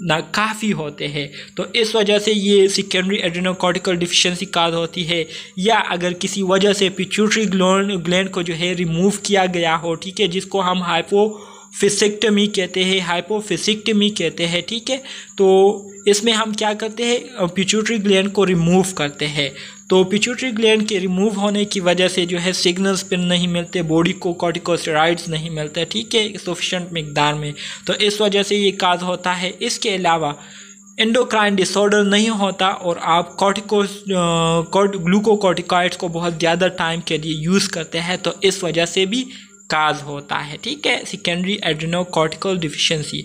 नाकाफ़ी होते हैं। तो इस वजह से ये सेकेंडरी एड्रेनोकोर्टिकल डिफिशिएंसी काज होती है। या अगर किसी वजह से पिट्यूटरी ग्लैंड को जो है रिमूव किया गया हो, ठीक है, जिसको हम हाइपोफिसिक्टमी कहते हैं, हाइपोफिसिक्टमी कहते हैं। ठीक है, तो इसमें हम क्या करते हैं, पिट्यूटरी ग्लैंड को रिमूव करते हैं। तो पिट्यूटरी ग्लैंड के रिमूव होने की वजह से जो है सिग्नल्स फिर नहीं मिलते, बॉडी को कोर्टिकोस्टेरॉइड्स नहीं मिलते। ठीक है, सफिशिएंट मिकदार में, तो इस वजह से ये काज होता है। इसके अलावा एंडोक्राइन डिसऑर्डर नहीं होता और आप ग्लूकोकॉर्टिकॉइड्स को बहुत ज़्यादा टाइम के लिए यूज़ करते हैं, तो इस वजह से भी काज होता है। ठीक है, सेकेंडरी एड्रेनोकोर्टिकल डिफिशिएंसी।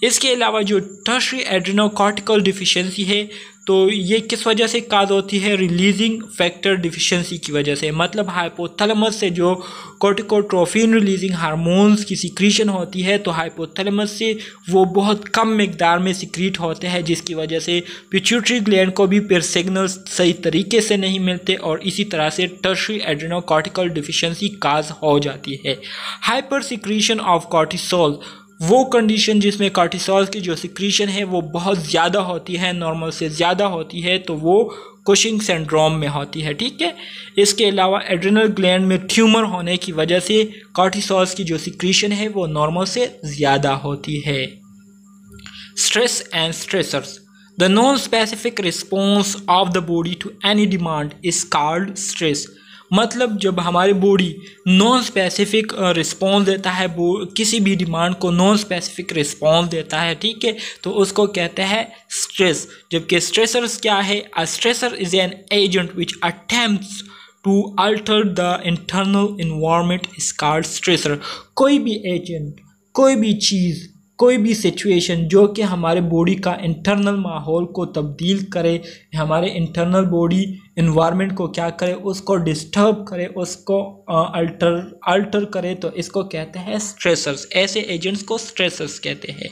इसके अलावा जो टर्शियरी एड्रेनोकोर्टिकल डिफिशिएंसी है तो ये किस वजह से काज होती है, रिलीजिंग फैक्टर डिफिशिएंसी की वजह से, मतलब हाइपोथैलेमस से जो कोर्टिकोट्रोफिन रिलीजिंग हार्मोन्स की सिक्रीशन होती है तो हाइपोथैलेमस से वो बहुत कम मिकदार में सिक्रीट होते हैं, जिसकी वजह से पिट्यूटरी ग्लैंड को भी फिर सिग्नल्स सही तरीके से नहीं मिलते और इसी तरह से टर्शियरी एड्रेनोकोर्टिकल डिफिशिएंसी काज हो जाती है। हाइपर सिक्रीशन ऑफ कॉर्टिसोल, वो कंडीशन जिसमें कॉर्टिसोल की जो सिक्रीशन है वो बहुत ज़्यादा होती है, नॉर्मल से ज़्यादा होती है, तो वो कुशिंग सिंड्रोम में होती है। ठीक है, इसके अलावा एड्रेनल ग्लैंड में ट्यूमर होने की वजह से कॉर्टिसोल की जो सिक्रीशन है वो नॉर्मल से ज़्यादा होती है। Stress and stressors, the non specific response of the body to any demand is called stress. मतलब जब हमारी बॉडी नॉन स्पेसिफिक रिस्पॉन्स देता है, किसी भी डिमांड को नॉन स्पेसिफिक रिस्पॉन्स देता है, ठीक है, तो उसको कहते हैं स्ट्रेस। जबकि स्ट्रेसर्स क्या है? A stressor is an agent which attempts to alter the internal environment is called stressor. कोई भी एजेंट, कोई भी चीज़, कोई भी सिचुएशन जो कि हमारे बॉडी का इंटरनल माहौल को तब्दील करे, हमारे इंटरनल बॉडी इन्वायरमेंट को क्या करे, उसको डिस्टर्ब करे, उसको अल्टर करे, तो इसको कहते हैं स्ट्रेसर्स। ऐसे एजेंट्स को स्ट्रेसर्स कहते हैं।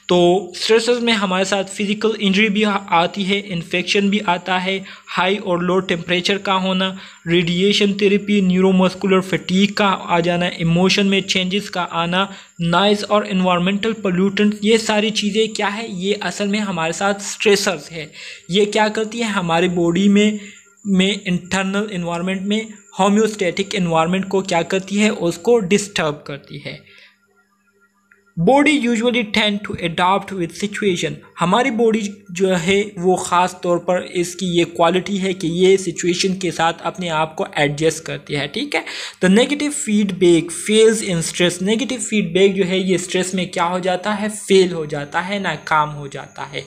तो स्ट्रेसर्स में हमारे साथ फिजिकल इंजरी भी आती है, इन्फेक्शन भी आता है, हाई और लो टेम्परेचर का होना, रेडिएशन थेरेपी, न्यूरोमस्कुलर फटीग का आ जाना, इमोशन में चेंजेस का आना, नॉइज़ और इन्वायरमेंटल पोल्यूटेंट, ये सारी चीज़ें क्या है? ये असल में हमारे साथ स्ट्रेसर्स है। ये क्या करती है? हमारी बॉडी में इंटरनल इन्वायरमेंट में होम्योस्टैटिक इन्वायरमेंट को क्या करती है? उसको डिस्टर्ब करती है। Body usually tend to adopt with situation. हमारी बॉडी जो है वो ख़ास तौर पर इसकी ये क्वालिटी है कि ये सिचुएशन के साथ अपने आप को एडजस्ट करती है, ठीक है। The negative feedback fails in stress. Negative feedback जो है ये स्ट्रेस में क्या हो जाता है? फेल हो जाता है, नाकाम हो जाता है,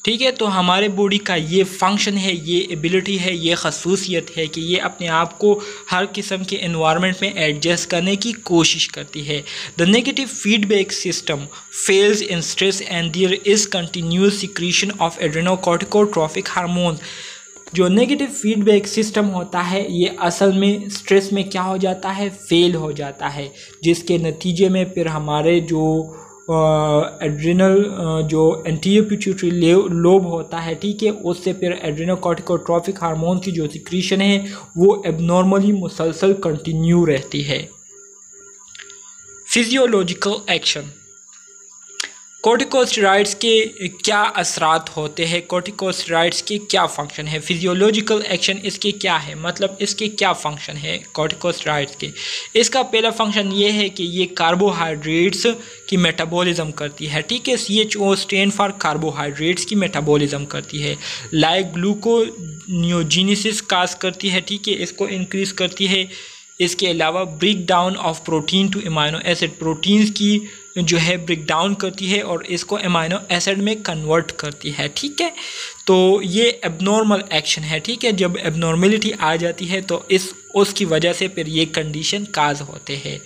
ठीक है। तो हमारे बॉडी का ये फंक्शन है, ये एबिलिटी है, ये खसूसियत है कि ये अपने आप को हर किस्म के एनवायरनमेंट में एडजस्ट करने की कोशिश करती है। The negative feedback system fails in stress and there is continuous secretion of adrenocorticotrophic hormone. जो नेगेटिव फीडबैक सिस्टम होता है ये असल में स्ट्रेस में क्या हो जाता है? फेल हो जाता है, जिसके नतीजे में फिर हमारे जो एड्रिनल जो एंटीरियर पिट्यूटरी लोब होता है, ठीक है, उससे फिर एड्रेनोकॉर्टिकोट्रोफिक हार्मोन की जो सिक्रीशन है वो एबनॉर्मली मुसलसल कंटिन्यू रहती है। Physiological action. कॉर्टिकोस्टेरॉइड्स के क्या असरात होते हैं? कॉर्टिकोस्टेरॉइड्स के क्या फंक्शन है? फिजियोलॉजिकल एक्शन इसके क्या है? मतलब इसके क्या फंक्शन है कॉर्टिकोस्टेरॉइड्स के? इसका पहला फंक्शन ये है कि ये कार्बोहाइड्रेट्स की मेटाबॉलिज्म करती है, ठीक है। CHO स्टैंड फॉर कार्बोहाइड्रेट्स की मेटाबॉलिज्म करती है। लाइक ग्लूकोनियोजेनेसिस काज करती है, ठीक है, इसको इंक्रीज करती है। इसके अलावा break down of protein to amino acid, proteins की जो है ब्रेक डाउन करती है और इसको अमाइनो एसिड में कन्वर्ट करती है, ठीक है। तो ये एबनॉर्मल एक्शन है, ठीक है। जब एबनॉर्मेलिटी आ जाती है तो उसकी वजह से फिर ये कंडीशन काज होते हैं,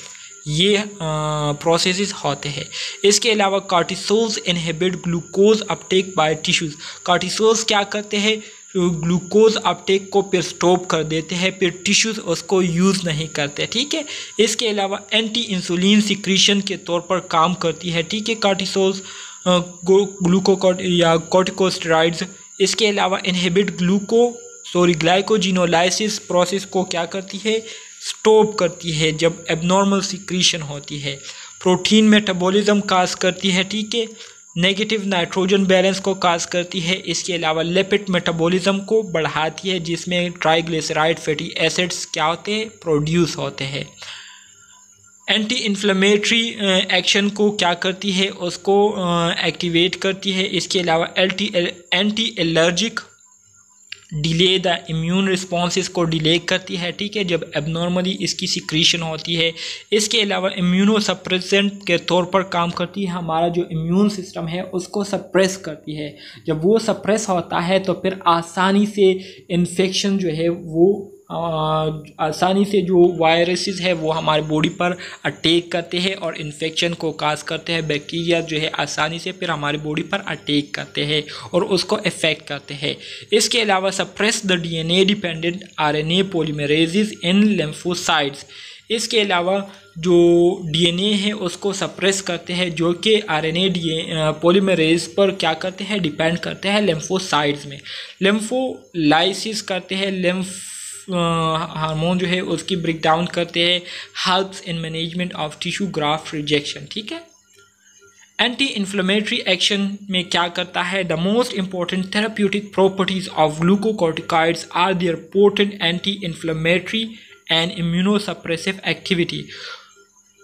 ये प्रोसेसेस होते हैं। इसके अलावा cortisols inhibit glucose uptake by tissues. Cortisols क्या करते हैं? ग्लूकोज अपटेक को फिर स्टॉप कर देते हैं, फिर टिश्यूज़ उसको यूज़ नहीं करते, ठीक है। इसके अलावा एंटी इंसुलिन सिक्रीशन के तौर पर काम करती है, ठीक है, कॉर्टिसोल्स या कॉर्टिकोस्टेरॉइड्स। इसके अलावा इनहिबिट ग्लाइकोजिनोलाइसिस प्रोसेस को क्या करती है? स्टॉप करती है जब एबनॉर्मल सिक्रीशन होती है। प्रोटीन मेटाबॉलिज्म काज करती है, ठीक है। नेगेटिव नाइट्रोजन बैलेंस को काज करती है। इसके अलावा लिपिड मेटाबॉलिज्म को बढ़ाती है, जिसमें ट्राइग्लिसराइड फैटी एसिड्स क्या होते हैं? प्रोड्यूस होते हैं। एंटी इन्फ्लेमेटरी एक्शन को क्या करती है? उसको एक्टिवेट करती है। इसके अलावा anti allergic delay the immune responses को डिले करती है, ठीक है, जब एबनॉर्मली इसकी सिक्रीशन होती है। इसके अलावा इम्यूनो सप्रेसेंट के तौर पर काम करती है, हमारा जो इम्यून सिस्टम है उसको सप्रेस करती है। जब वो सप्रेस होता है तो फिर आसानी से इन्फेक्शन जो है वो आसानी से जो वायरसेस है वो हमारे बॉडी पर अटैक करते हैं और इन्फेक्शन को काज करते हैं। बैक्टीरिया जो है आसानी से फिर हमारी बॉडी पर अटैक करते हैं और उसको इफेक्ट करते हैं। इसके अलावा suppress the DNA dependent RNA polymerases in lymphocytes. इसके अलावा जो DNA है उसको सप्रेस करते हैं, जो कि RNA पॉलीमरेज पर क्या करते हैं? डिपेंड करते हैं लिम्फोसाइट्स में। लिम्फोलाइसिस करते हैं, हार्मोन जो है उसकी ब्रेक डाउन करते हैं। Helps in management of tissue graft rejection, ठीक है। एंटी इन्फ्लेमेटरी एक्शन में क्या करता है? The most important therapeutic properties of glucocorticoids are their potent anti inflammatory and immunosuppressive activity.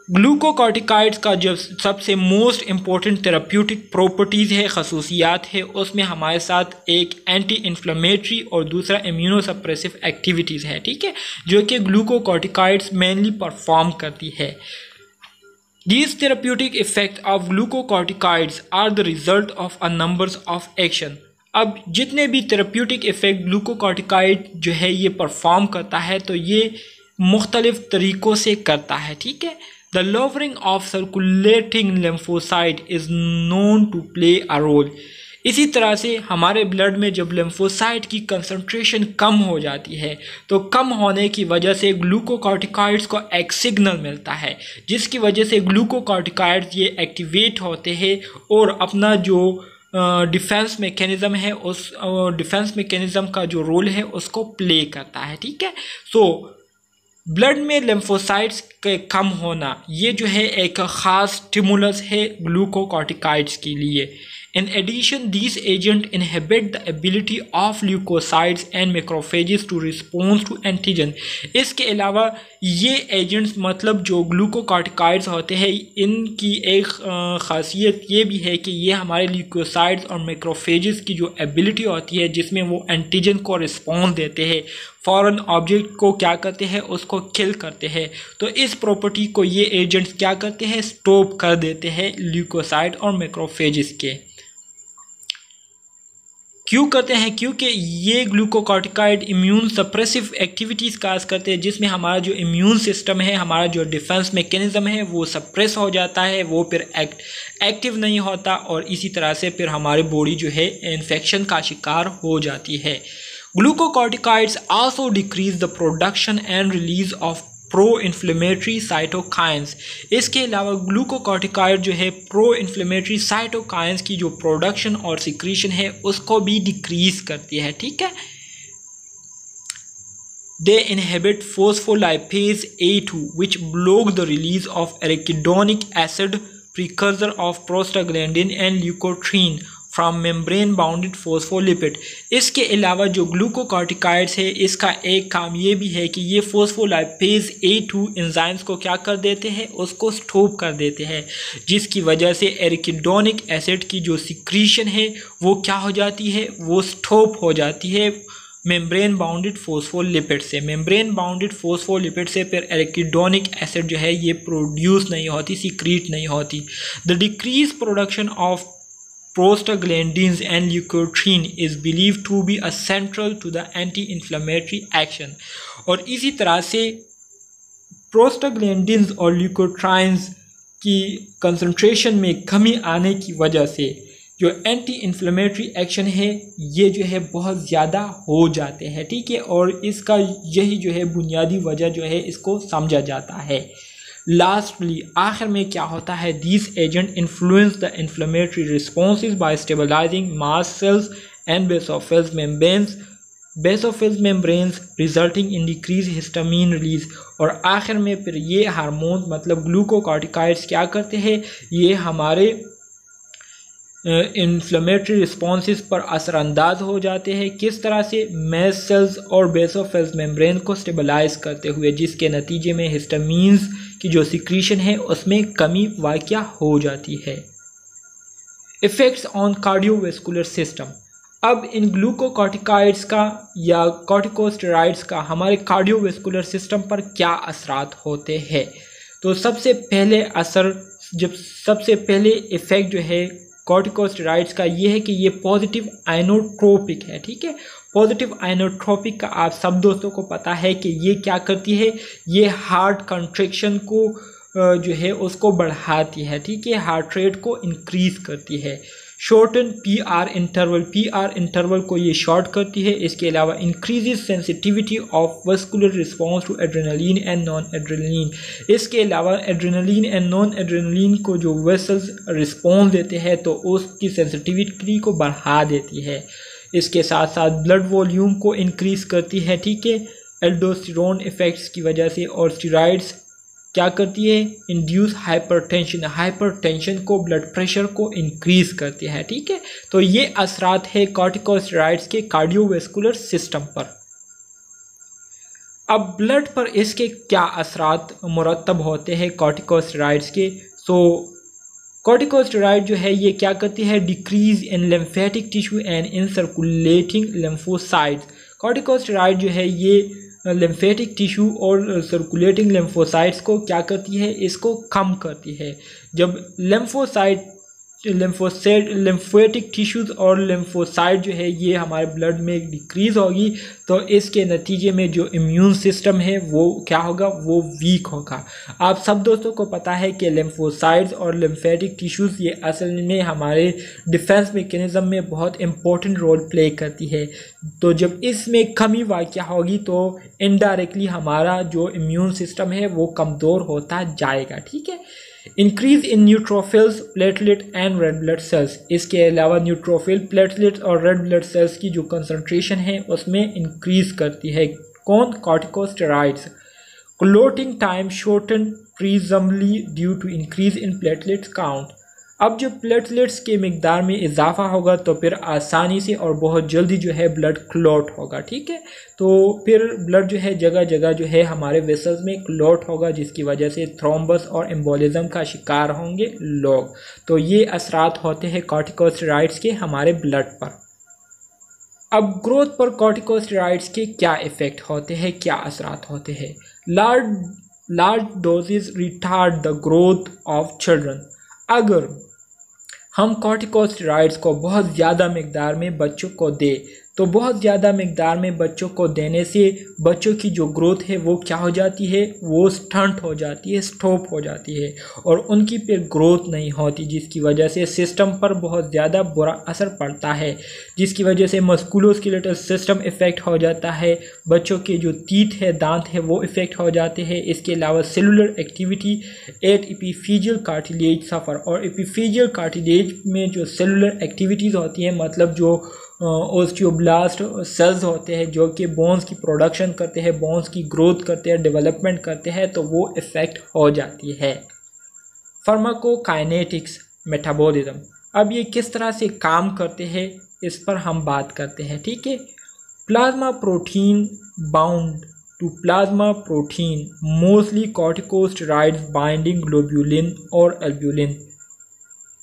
Glucocorticoids का जो सबसे मोस्ट इम्पॉर्टेंट थेराप्यूटिक प्रॉपर्टीज़ है, खसूसियात है, उसमें हमारे साथ एक एंटी इन्फ्लेमेटरी और दूसरा इम्यूनोसप्रेसिव एक्टिविटीज़ है, ठीक है, जो कि ग्लूकोकॉर्टिकॉइड्स मेनली परफॉर्म करती है। These therapeutic effects of glucocorticoids are the result of a numbers of action। अब जितने भी थेराप्यूटिक इफ़ेक्ट ग्लूकोकॉर्टिकॉइड जो है ये परफॉर्म करता है तो ये मुख्तलिफ तरीक़ों से करता है, ठीक है। The lowering of circulating lymphocyte is known to play a role. इसी तरह से हमारे ब्लड में जब लिम्फोसाइट की कंसंट्रेशन कम हो जाती है तो कम होने की वजह से ग्लूकोकॉर्टिकॉइड्स को एक सिग्नल मिलता है, जिसकी वजह से ग्लूकोकॉर्टिकॉइड्स ये एक्टिवेट होते हैं और अपना जो डिफेंस मैकेनिज़्म है उस डिफेंस मैकेनिज़्म का जो रोल है उसको प्ले करता है, ठीक है। सो ब्लड में लिम्फोसाइट्स के कम होना ये जो है एक ख़ास स्टिमुलस है ग्लूकोकॉर्टिकॉइड्स के लिए। In addition, these agents inhibit the ability of leukocytes and macrophages to respond to antigen। इसके अलावा ये एजेंट्स मतलब जो ग्लूकोकॉर्टिकॉइड्स होते हैं इनकी एक ख़ासियत ये भी है कि ये हमारे ल्यूकोसाइट्स और मैक्रोफेजेस की जो एबिलिटी होती है जिसमें वो एंटीजन को रिस्पॉन्स देते हैं, फॉरेन ऑब्जेक्ट को क्या करते हैं उसको किल करते हैं, तो इस प्रॉपर्टी को ये एजेंट्स क्या करते हैं स्टॉप कर देते हैं ल्यूकोसाइट और मैक्रोफेजेस के। क्यों करते हैं? क्योंकि ये ग्लूकोकॉर्टिकॉइड इम्यून सप्रेसिव एक्टिविटीज़ काज करते हैं जिसमें हमारा जो इम्यून सिस्टम है, हमारा जो डिफेंस मैकेनिज़्म है वो सप्रेस हो जाता है, वो फिर एक्टिव नहीं होता और इसी तरह से फिर हमारी बॉडी जो है इन्फेक्शन का शिकार हो जाती है। Glucocorticoids also decrease the production and release of pro inflammatory cytokines. इसके अलावा ग्लूकोकॉर्टिकॉइड जो है प्रो इन्फ्लेमेटरी साइटोकाइंस की जो प्रोडक्शन और सिक्रीशन है उसको भी डिक्रीज करती है, ठीक है। They inhibit phospholipase A2 which block the release of arachidonic acid precursor of prostaglandin and leukotriene from membrane bounded phospholipid. इसके अलावा जो ग्लूकोकॉर्टिकॉइड्स है इसका एक काम ये भी है कि ये फोस्फोलाइपेज A2 एंजाइम्स को क्या कर देते हैं उसको स्टॉप कर देते हैं, जिसकी वजह से एरिकिडोनिक एसिड की जो सिक्रीशन है वो क्या हो जाती है, वो स्टॉप हो जाती है मेम्ब्रेन बाउंडेड फोस्फोलिपिड से। मेम्ब्रेन बाउंडेड फोस्फोलिपिड से फिर एरिकिडोनिक एसिड जो है ये प्रोड्यूस नहीं होती, सिक्रीट नहीं होती। The decrease production of prostaglandins and leukotriene is believed to be central to the anti-inflammatory action। और इसी तरह से prostaglandins और leukotrienes की कंसंट्रेशन में कमी आने की वजह से जो एंटी इन्फ्लेमेटरी एक्शन है ये जो है बहुत ज़्यादा हो जाते हैं, ठीक है। और इसका यही जो है बुनियादी वजह जो है इसको समझा जाता है। लास्टली आखिर में क्या होता है, this agent influence the inflammatory responses by stabilising mast cells and basophils membranes resulting in decrease histamine release. और आखिर में फिर ये हार्मोन मतलब ग्लूकोकॉर्टिकॉइड्स क्या करते हैं, ये हमारे इन्फ्लेमेटरी रिस्पॉन्सेस पर असरानंदाज हो जाते हैं। किस तरह से, मेस्ट सेल्स और बेसोफिल्स मेम्ब्रेन को स्टेबलाइज करते हुए, जिसके नतीजे में हिस्टामीन्स की जो सिक्रीशन है उसमें कमी वाक़या हो जाती है। Effects on cardiovascular system. अब इन ग्लूकोकॉर्टिकॉइड्स का या कॉर्टिकोस्टेरॉइड्स का हमारे कार्डियोवैस्कुलर सिस्टम पर क्या असरात होते हैं, तो सबसे पहले इफ़ेक्ट जो है कॉर्टिकोस्टेरॉइड्स का ये है कि ये पॉजिटिव आइनोट्रोपिक है, ठीक है। पॉजिटिव आइनोट्रोपिक का आप सब दोस्तों को पता है कि ये क्या करती है, ये हार्ट कंट्रैक्शन को जो है उसको बढ़ाती है, ठीक है, हार्ट रेट को इंक्रीज करती है। शॉर्टन पीआर इंटरवल को ये शॉर्ट करती है। इसके अलावा increases sensitivity of vascular response to adrenaline and non adrenaline. इसके अलावा एड्रेनलिन एंड नॉन एड्रेनलिन को जो वेसल्स रिस्पॉन्स देते हैं तो उसकी सेंसिटिविटी को बढ़ा देती है। इसके साथ साथ ब्लड वॉल्यूम को इंक्रीज करती है, ठीक है, एल्डोस्टेरोन इफेक्ट्स की वजह से। और स्टेरॉइड्स क्या करती है, इंड्यूस हाइपरटेंशन को, ब्लड प्रेशर को इंक्रीज करती है, ठीक है। तो ये असरात है कॉर्टिकोस्टेरॉइड्स के कार्डियोवैस्कुलर सिस्टम पर। अब ब्लड पर इसके क्या असरात मुरतब होते हैं कॉर्टिकोस्टेरॉइड्स के। सो कॉर्टिकोस्टेरॉइड जो है ये क्या करती है, decrease in lymphatic tissue and in circulating lymphocytes. Corticosteroid जो है ये लिम्फेटिक टिश्यू और सर्कुलेटिंग लिम्फोसाइट्स को क्या करती है, इसको कम करती है। जब लिम्फेटिक टिश्यूज़ और लिम्फोसाइट जो है ये हमारे ब्लड में डिक्रीज़ होगी तो इसके नतीजे में जो इम्यून सिस्टम है वो क्या होगा, वो वीक होगा। आप सब दोस्तों को पता है कि लिम्फोसाइट्स और लिम्फेटिक टिश्यूज़ ये असल में हमारे डिफेंस मैकेनिज़्म में बहुत इम्पोर्टेंट रोल प्ले करती है। तो जब इसमें कमी वाक़या होगी तो इनडायरेक्टली हमारा जो इम्यून सिस्टम है वो कमज़ोर होता जाएगा। ठीक है। Increase in neutrophils, platelet and red blood cells. इसके अलावा न्यूट्रोफिल, प्लेटलेट्स और रेड ब्लड सेल्स की जो कंसंट्रेशन है उसमें इंक्रीज करती है। कौन? Corticosteroids. Clotting time shorten presumably due to increase in platelets count. अब जब प्लेटलेट्स के मिकदार में इजाफा होगा तो फिर आसानी से और बहुत जल्दी जो है ब्लड क्लॉट होगा। ठीक है। तो फिर ब्लड जो है जगह जगह जो है हमारे वेसल्स में क्लॉट होगा जिसकी वजह से थ्रोम्बस और एम्बोलिज्म का शिकार होंगे लोग। तो ये असरात होते हैं कॉर्टिकोस्टेरॉइड्स के हमारे ब्लड पर। अब ग्रोथ पर कॉर्टिकोस्टेरॉइड्स के क्या इफ़ेक्ट होते हैं, क्या असरात होते हैं। Large doses retard the growth of children. अगर हम कॉर्टिकोस्टेरॉइड्स को बहुत ज़्यादा मिकदार में बच्चों को दे तो बहुत ज़्यादा मिकदार में बच्चों को देने से बच्चों की जो ग्रोथ है वो क्या हो जाती है, वो स्टंट हो जाती है, स्टॉप हो जाती है और उनकी फिर ग्रोथ नहीं होती, जिसकी वजह से सिस्टम पर बहुत ज़्यादा बुरा असर पड़ता है, जिसकी वजह से मस्कुलोस्केलेटल सिस्टम इफ़ेक्ट हो जाता है। बच्चों के जो टीथ है, दांत है, वो इफ़ेक्ट हो जाते हैं। इसके अलावा cellular activity eight epiphyseal cartilage सफ़र। और एपिफिजियल कार्टिलेज में जो सेलुलर एक्टिविटीज़ होती हैं, मतलब जो ओस्टियोब्लास्ट सेल्स होते हैं जो कि बोन्स की प्रोडक्शन करते हैं, बोन्स की ग्रोथ करते हैं, डेवलपमेंट करते हैं, तो वो इफ़ेक्ट हो जाती है। Pharmacokinetics, metabolism. अब ये किस तरह से काम करते हैं इस पर हम बात करते हैं। ठीक है। Plasma protein bound to plasma protein mostly corticosteroids binding globulin और एल्ब्यूलिन।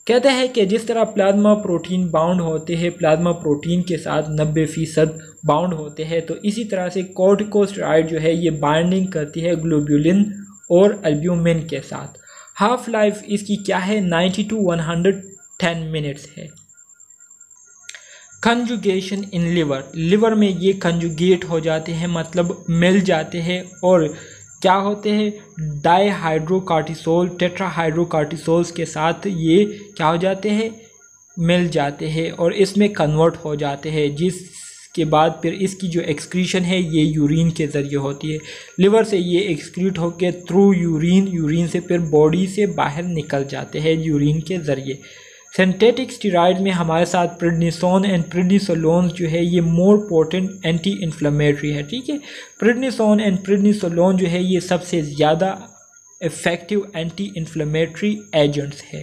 कहते हैं कि जिस तरह प्लाज्मा प्रोटीन बाउंड होते हैं, प्लाज्मा प्रोटीन के साथ 90% बाउंड होते हैं, तो इसी तरह से कॉर्टिकोस्टेरॉइड जो है ये बाइंडिंग करती है ग्लोब्यूलिन और एल्ब्यूमिन के साथ। हाफ लाइफ इसकी क्या है, 90 to 110 मिनट्स है। कंजुगेशन इन लिवर में ये कंजुगेट हो जाते हैं, मतलब मिल जाते हैं और क्या होते हैं, डाईहाइड्रोकार्टिसोल, टेट्राहाइड्रोकार्टिसोल्स के साथ ये क्या हो जाते हैं, मिल जाते हैं और इसमें कन्वर्ट हो जाते हैं, जिसके बाद फिर इसकी जो एक्सक्रीशन है ये यूरिन के ज़रिए होती है। लिवर से ये एक्सक्रीट होकर थ्रू यूरिन से फिर बॉडी से बाहर निकल जाते हैं यूरिन के ज़रिए। सिंथेटिक स्टेरॉइड में हमारे साथ प्रेडनिसोन एंड प्रेडनिसोलोन जो है ये मोर पोटेंट एंटी इन्फ्लेमेटरी है। ठीक है। प्रेडनिसोन एंड प्रेडनिसोलोन जो है ये सबसे ज़्यादा इफ़ेक्टिव एंटी इन्फ्लेमेटरी एजेंट्स है।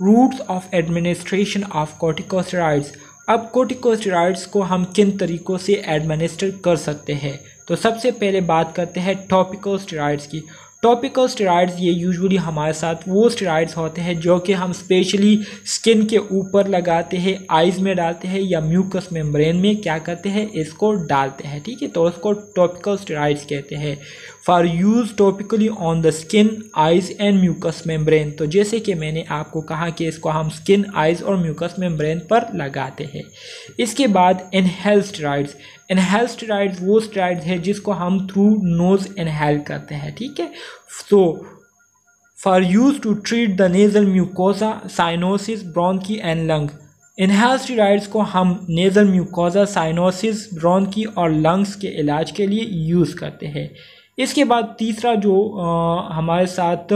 Routes of administration of corticosteroids. अब कॉर्टिकोस्टेरॉइड्स को हम किन तरीक़ों से एडमिनिस्टर कर सकते हैं, तो सबसे पहले बात करते हैं टॉपिकल स्टेरॉइड्स की। टॉपिकल स्टेरॉइड्स ये यूजुअली हमारे साथ वो स्टेरॉइड्स होते हैं जो कि हम स्पेशली स्किन के ऊपर लगाते हैं, आइज़ में डालते हैं या म्यूकस मेम्ब्रेन में क्या करते हैं, इसको डालते हैं। ठीक है। तो उसको टॉपिकल स्टेरॉइड्स कहते हैं। For use topically on the skin, eyes and mucous membrane. तो जैसे कि मैंने आपको कहा कि इसको हम स्किन, आइज़ और म्यूकस मेम्ब्रेन पर लगाते हैं। इसके बाद इनहेल स्टेरॉइड्स। इनहेल स्टेरॉइड्स वो स्टेरॉइड्स है जिसको हम थ्रू नोज़ इनहेल करते हैं। ठीक है। So for use to treat the nasal mucosa, sinuses, bronchi and lung. Inhale steroids को हम नेजल म्यूकोसा, साइनोसिस, ब्रोंकी और लंग्स के इलाज के लिए यूज़ करते हैं। इसके बाद तीसरा जो हमारे साथ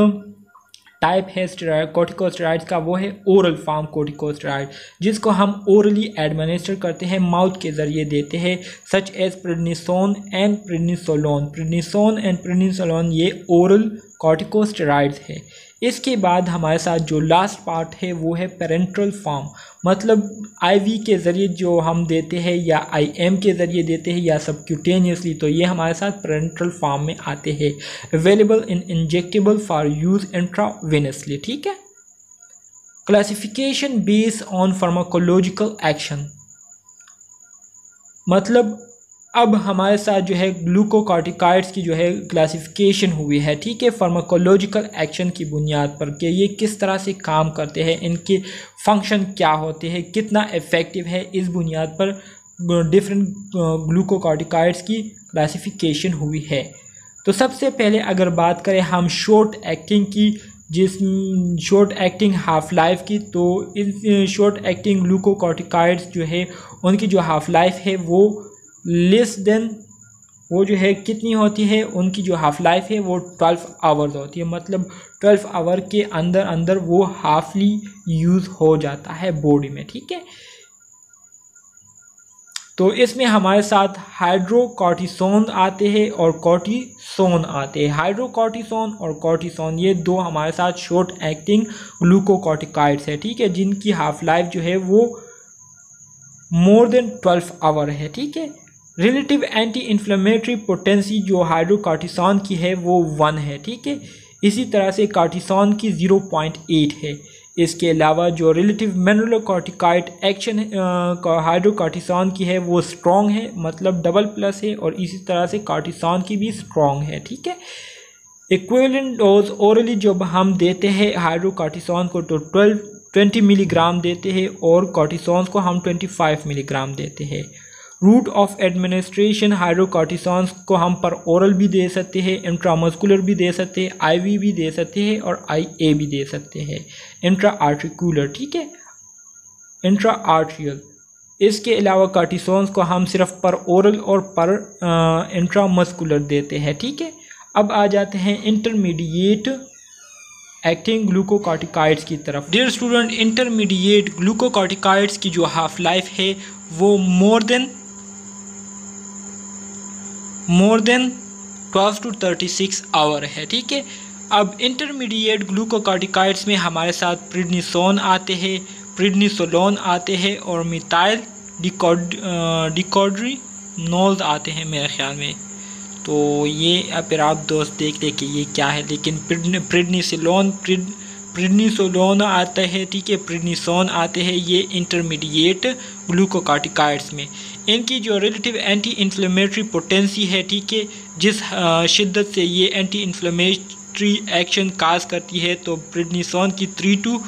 टाइप है कॉर्टिकोस्टेरॉइड्स का, वो है ओरल फॉर्म कॉर्टिकोस्टेरॉइड, जिसको हम ओरली एडमिनिस्टर करते हैं, माउथ के ज़रिए देते हैं, such as prednisone and prednisolone. Prednisone and prednisolone ये ओरल कॉर्टिकोस्टेरॉइड्स है। इसके बाद हमारे साथ जो लास्ट पार्ट है वो है पेरेंट्रल फॉर्म, मतलब आईवी के ज़रिए जो हम देते हैं या आईएम के ज़रिए देते हैं या सबक्यूटेनियसली, तो ये हमारे साथ पेरेंट्रल फॉर्म में आते हैं। Available in injectable for use intravenously, ठीक है। Classification based on pharmacological action, मतलब अब हमारे साथ जो है ग्लूकोकॉर्टिकॉइड्स की जो है क्लासिफिकेशन हुई है, ठीक है, फार्माकोलॉजिकल एक्शन की बुनियाद पर कि ये किस तरह से काम करते हैं, इनके फंक्शन क्या होते हैं, कितना इफ़ेक्टिव है, इस बुनियाद पर डिफरेंट ग्लूकोकॉर्टिकॉइड्स की क्लासिफिकेशन हुई है। तो सबसे पहले अगर बात करें हम शॉर्ट एक्टिंग की, जिस शॉर्ट एक्टिंग हाफ लाइफ की, तो इन शॉर्ट एक्टिंग ग्लूकोकॉर्टिकॉइड्स जो है उनकी जो हाफ लाइफ है वो लेस देन, वो जो है कितनी होती है, उनकी जो हाफ लाइफ है वो 12 आवर्स होती है, मतलब 12 आवर के अंदर अंदर वो हाफली यूज़ हो जाता है बॉडी में, ठीक है। तो इसमें हमारे साथ हाइड्रोकॉर्टिसोन आते हैं और कॉर्टिसोन आते हैं। हाइड्रोकॉर्टिसोन और कॉर्टिसोन ये दो हमारे साथ शॉर्ट एक्टिंग ग्लूकोकॉर्टिकॉइड्स है, ठीक है, जिनकी हाफ लाइफ जो है वो मोर देन 12 आवर है, ठीक है। रिलेटिव एंटी इन्फ्लेमेटरी पोटेंसी जो हाइड्रोकॉर्टिसोन की है वो 1 है, ठीक है। इसी तरह से कॉर्टिसोन की 0.8 है। इसके अलावा जो रिलेटिव मिनरलोकॉर्टिकॉइड एक्शन हाइड्रोकॉर्टिसोन की है वो स्ट्रॉन्ग है, मतलब डबल प्लस है, और इसी तरह से कॉर्टिसोन की भी स्ट्रॉन्ग है, ठीक है। इक्विवेलेंट डोज ओरली जब हम देते हैं हाइड्रोकॉर्टिसोन को तो 20 मिलीग्राम देते हैं और कॉर्टिसोन को हम 25 मिलीग्राम देते हैं। रूट ऑफ एडमिनिस्ट्रेशन हाइड्रोकॉर्टिसोन को हम पर ओरल भी दे सकते हैं, इंट्रामस्कुलर भी दे सकते हैं, आईवी भी दे सकते हैं और आईए भी दे सकते हैं, इंट्रा आर्टिकुलर, ठीक है, इंट्रा आर्ट्रियल। इसके अलावा कॉर्टिसोन को हम सिर्फ पर ओरल और पर इंट्रामस्कुलर देते हैं, ठीक है। अब आ जाते हैं इंटरमीडिएट एक्टिंग ग्लूकोकॉर्टिकॉइड्स की तरफ। डियर स्टूडेंट, इंटरमीडिएट ग्लूकोकॉर्टिकॉइड्स की जो हाफ लाइफ है वो मोर देन 12 to 36 आवर है, ठीक है। अब इंटरमीडिएट ग्लूकोकॉर्टिकॉइड्स में हमारे साथ प्रेडनिसोन आते हैं, प्रेडनिसोलोन आते हैं और मिथाइल डिकोड्रिनोल आते हैं मेरे ख्याल में। तो ये फिर आप दोस्त देख ले कि ये क्या है, लेकिन प्रेडनिसोलोन आता है, ठीक है, प्रेडनिसोन आते हैं, ये इंटरमीडिएट ग्लूकोकॉर्टिकॉइड्स में। इनकी जो रिलेटिव एंटी इन्फ्लेमेटरी पोटेंसी है, ठीक है, जिस शिद्दत से ये एंटी इन्फ्लेमेटरी एक्शन काज करती है, तो प्रेडनिसोन की 3 to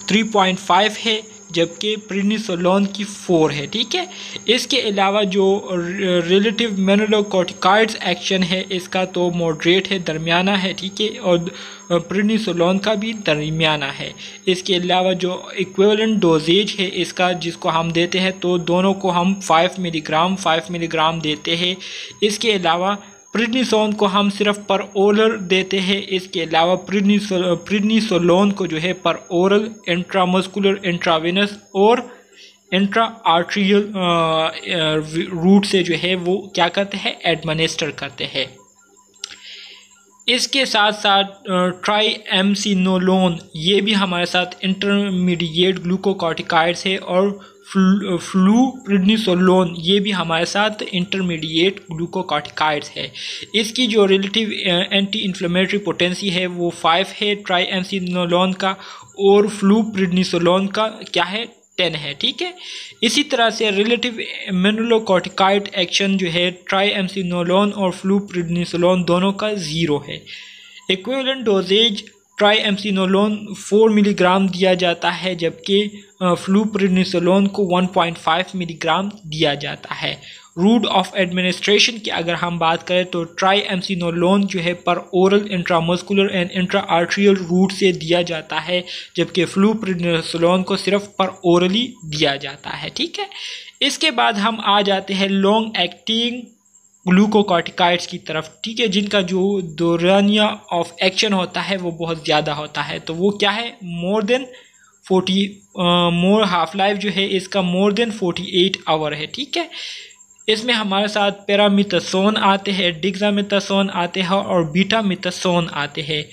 3.5 है, जबकि प्रेडनिसोलोन की 4 है, ठीक है। इसके अलावा जो रिलेटिव मिनरलोकॉर्टिकॉइड्स एक्शन है इसका तो मॉडरेट है, दरमियाना है, ठीक है, और प्रेडनिसोलोन का भी दरमियाना है। इसके अलावा जो इक्विवेलेंट डोजेज है इसका, जिसको हम देते हैं, तो दोनों को हम 5 मिलीग्राम देते हैं। इसके अलावा प्रेडनिसोन को हम सिर्फ पर ओरल देते हैं। इसके अलावा प्रेडनिसोलोन को जो है पर ओरल, इंट्रामस्कुलर, इंट्रावेनस और इंट्रा आर्ट्रियल रूट से जो है वो क्या करते हैं, एडमिनिस्टर करते हैं। इसके साथ साथ ट्राइएमसिनोलोन ये भी हमारे साथ इंटरमीडिएट ग्लूकोकॉर्टिकॉइड्स है, और फ्लूप्रेडनिसोलोन ये भी हमारे साथ इंटरमीडिएट ग्लूकोकॉर्टिकॉइड्स है। इसकी जो रिलेटिव एंटी इन्फ्लेमेटरी पोटेंसी है वो 5 है ट्राइएमसिनोलोन का, और फ्लूप्रेडनिसोलोन का क्या है, 10 है, ठीक है। इसी तरह से रिलेटिव मिनरलोकॉर्टिकॉइड एक्शन जो है ट्राइएमसिनोलोन और फ्लूप्रेडनिसोलोन दोनों का 0 है। इक्विवेलेंट डोजेज ट्राइएमसिनोलोन 4 मिलीग्राम दिया जाता है, जबकि फ्लूप्रेडनिसोलोन को 1.5 मिलीग्राम दिया जाता है। रूट ऑफ एडमिनिस्ट्रेशन की अगर हम बात करें तो ट्राइएमसिनोलोन जो है पर oral, intramuscular and intra arterial route से दिया जाता है, जबकि फ्लूप्रेडनिसोलोन को सिर्फ पर ओरली दिया जाता है, ठीक है। इसके बाद हम आ जाते हैं लॉन्ग एक्टिंग ग्लूकोकॉर्टिकॉइड्स की तरफ, ठीक है, जिनका जो दौरानिया ऑफ एक्शन होता है वो बहुत ज़्यादा होता है। तो वो क्या है, मोर देन 40 हाफ लाइफ जो है इसका मोर देन 48 आवर है, ठीक है। इसमें हमारे साथ पैरामिथासोन आते हैं, डिक्सामेथासोन आते हैं और बीटामिथासोन आते हैं।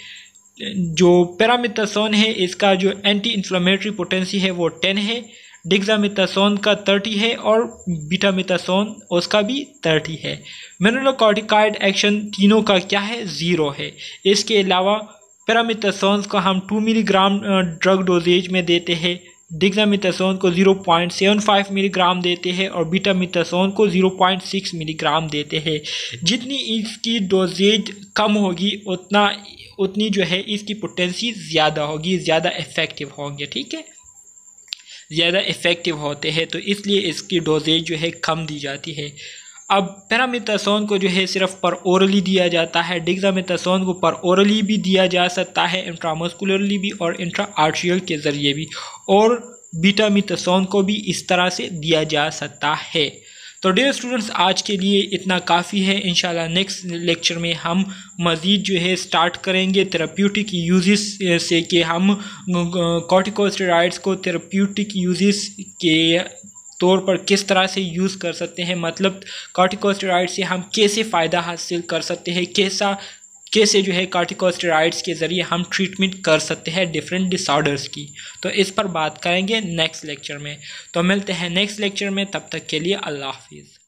जो पेरामिथासोन है इसका जो एंटी इन्फ्लेमेटरी पोटेंसी है वो 10 है, डिक्सामिथासोन का 30 है और बीटामिथासोन उसका भी 30 है। मिनरलोकॉर्टिकॉइड एक्शन तीनों का क्या है, 0 है। इसके अलावा पेरामिथासोन को हम 2 मिलीग्राम ड्रग डोजेज में देते हैं, डिक्सामिथासोन को 0.75 मिलीग्राम देते हैं और बीटामिथासोन को 0.6 मिलीग्राम देते हैं। जितनी इसकी डोजेज कम होगी उतनी जो है इसकी पोटेंसी ज़्यादा होगी, ज़्यादा इफ़ेक्टिव होंगे, ठीक है, ज़्यादा इफ़ेक्टिव होते हैं, तो इसलिए इसकी डोजेज जो है कम दी जाती है। अब पेरामिथासोन को जो है सिर्फ पर ओरली दिया जाता है, डिक्सामिथासोन को पर ओरली भी दिया जा सकता है, इंट्रामस्कुलरली भी और इंट्रा आर्ट्रियल के ज़रिए भी, और बीटामिथासोन को भी इस तरह से दिया जा सकता है। तो डियर स्टूडेंट्स, आज के लिए इतना काफ़ी है। इंशाल्लाह नेक्स्ट लेक्चर में हम मज़ीद जो है स्टार्ट करेंगे थेरेप्यूटिक यूजेस से, कि हम कॉर्टिकोस्टेरॉइड्स को थेरेप्यूटिक यूजेस के तौर पर किस तरह से यूज़ कर सकते हैं, मतलब कॉर्टिकोस्टेरॉइड से हम कैसे फ़ायदा हासिल कर सकते हैं, कैसे जो है कॉर्टिकोस्टेरॉइड्स के ज़रिए हम ट्रीटमेंट कर सकते हैं डिफरेंट डिसऑर्डर्स की। तो इस पर बात करेंगे नेक्स्ट लेक्चर में। तो मिलते हैं नेक्स्ट लेक्चर में, तब तक के लिए अल्लाह हाफिज़।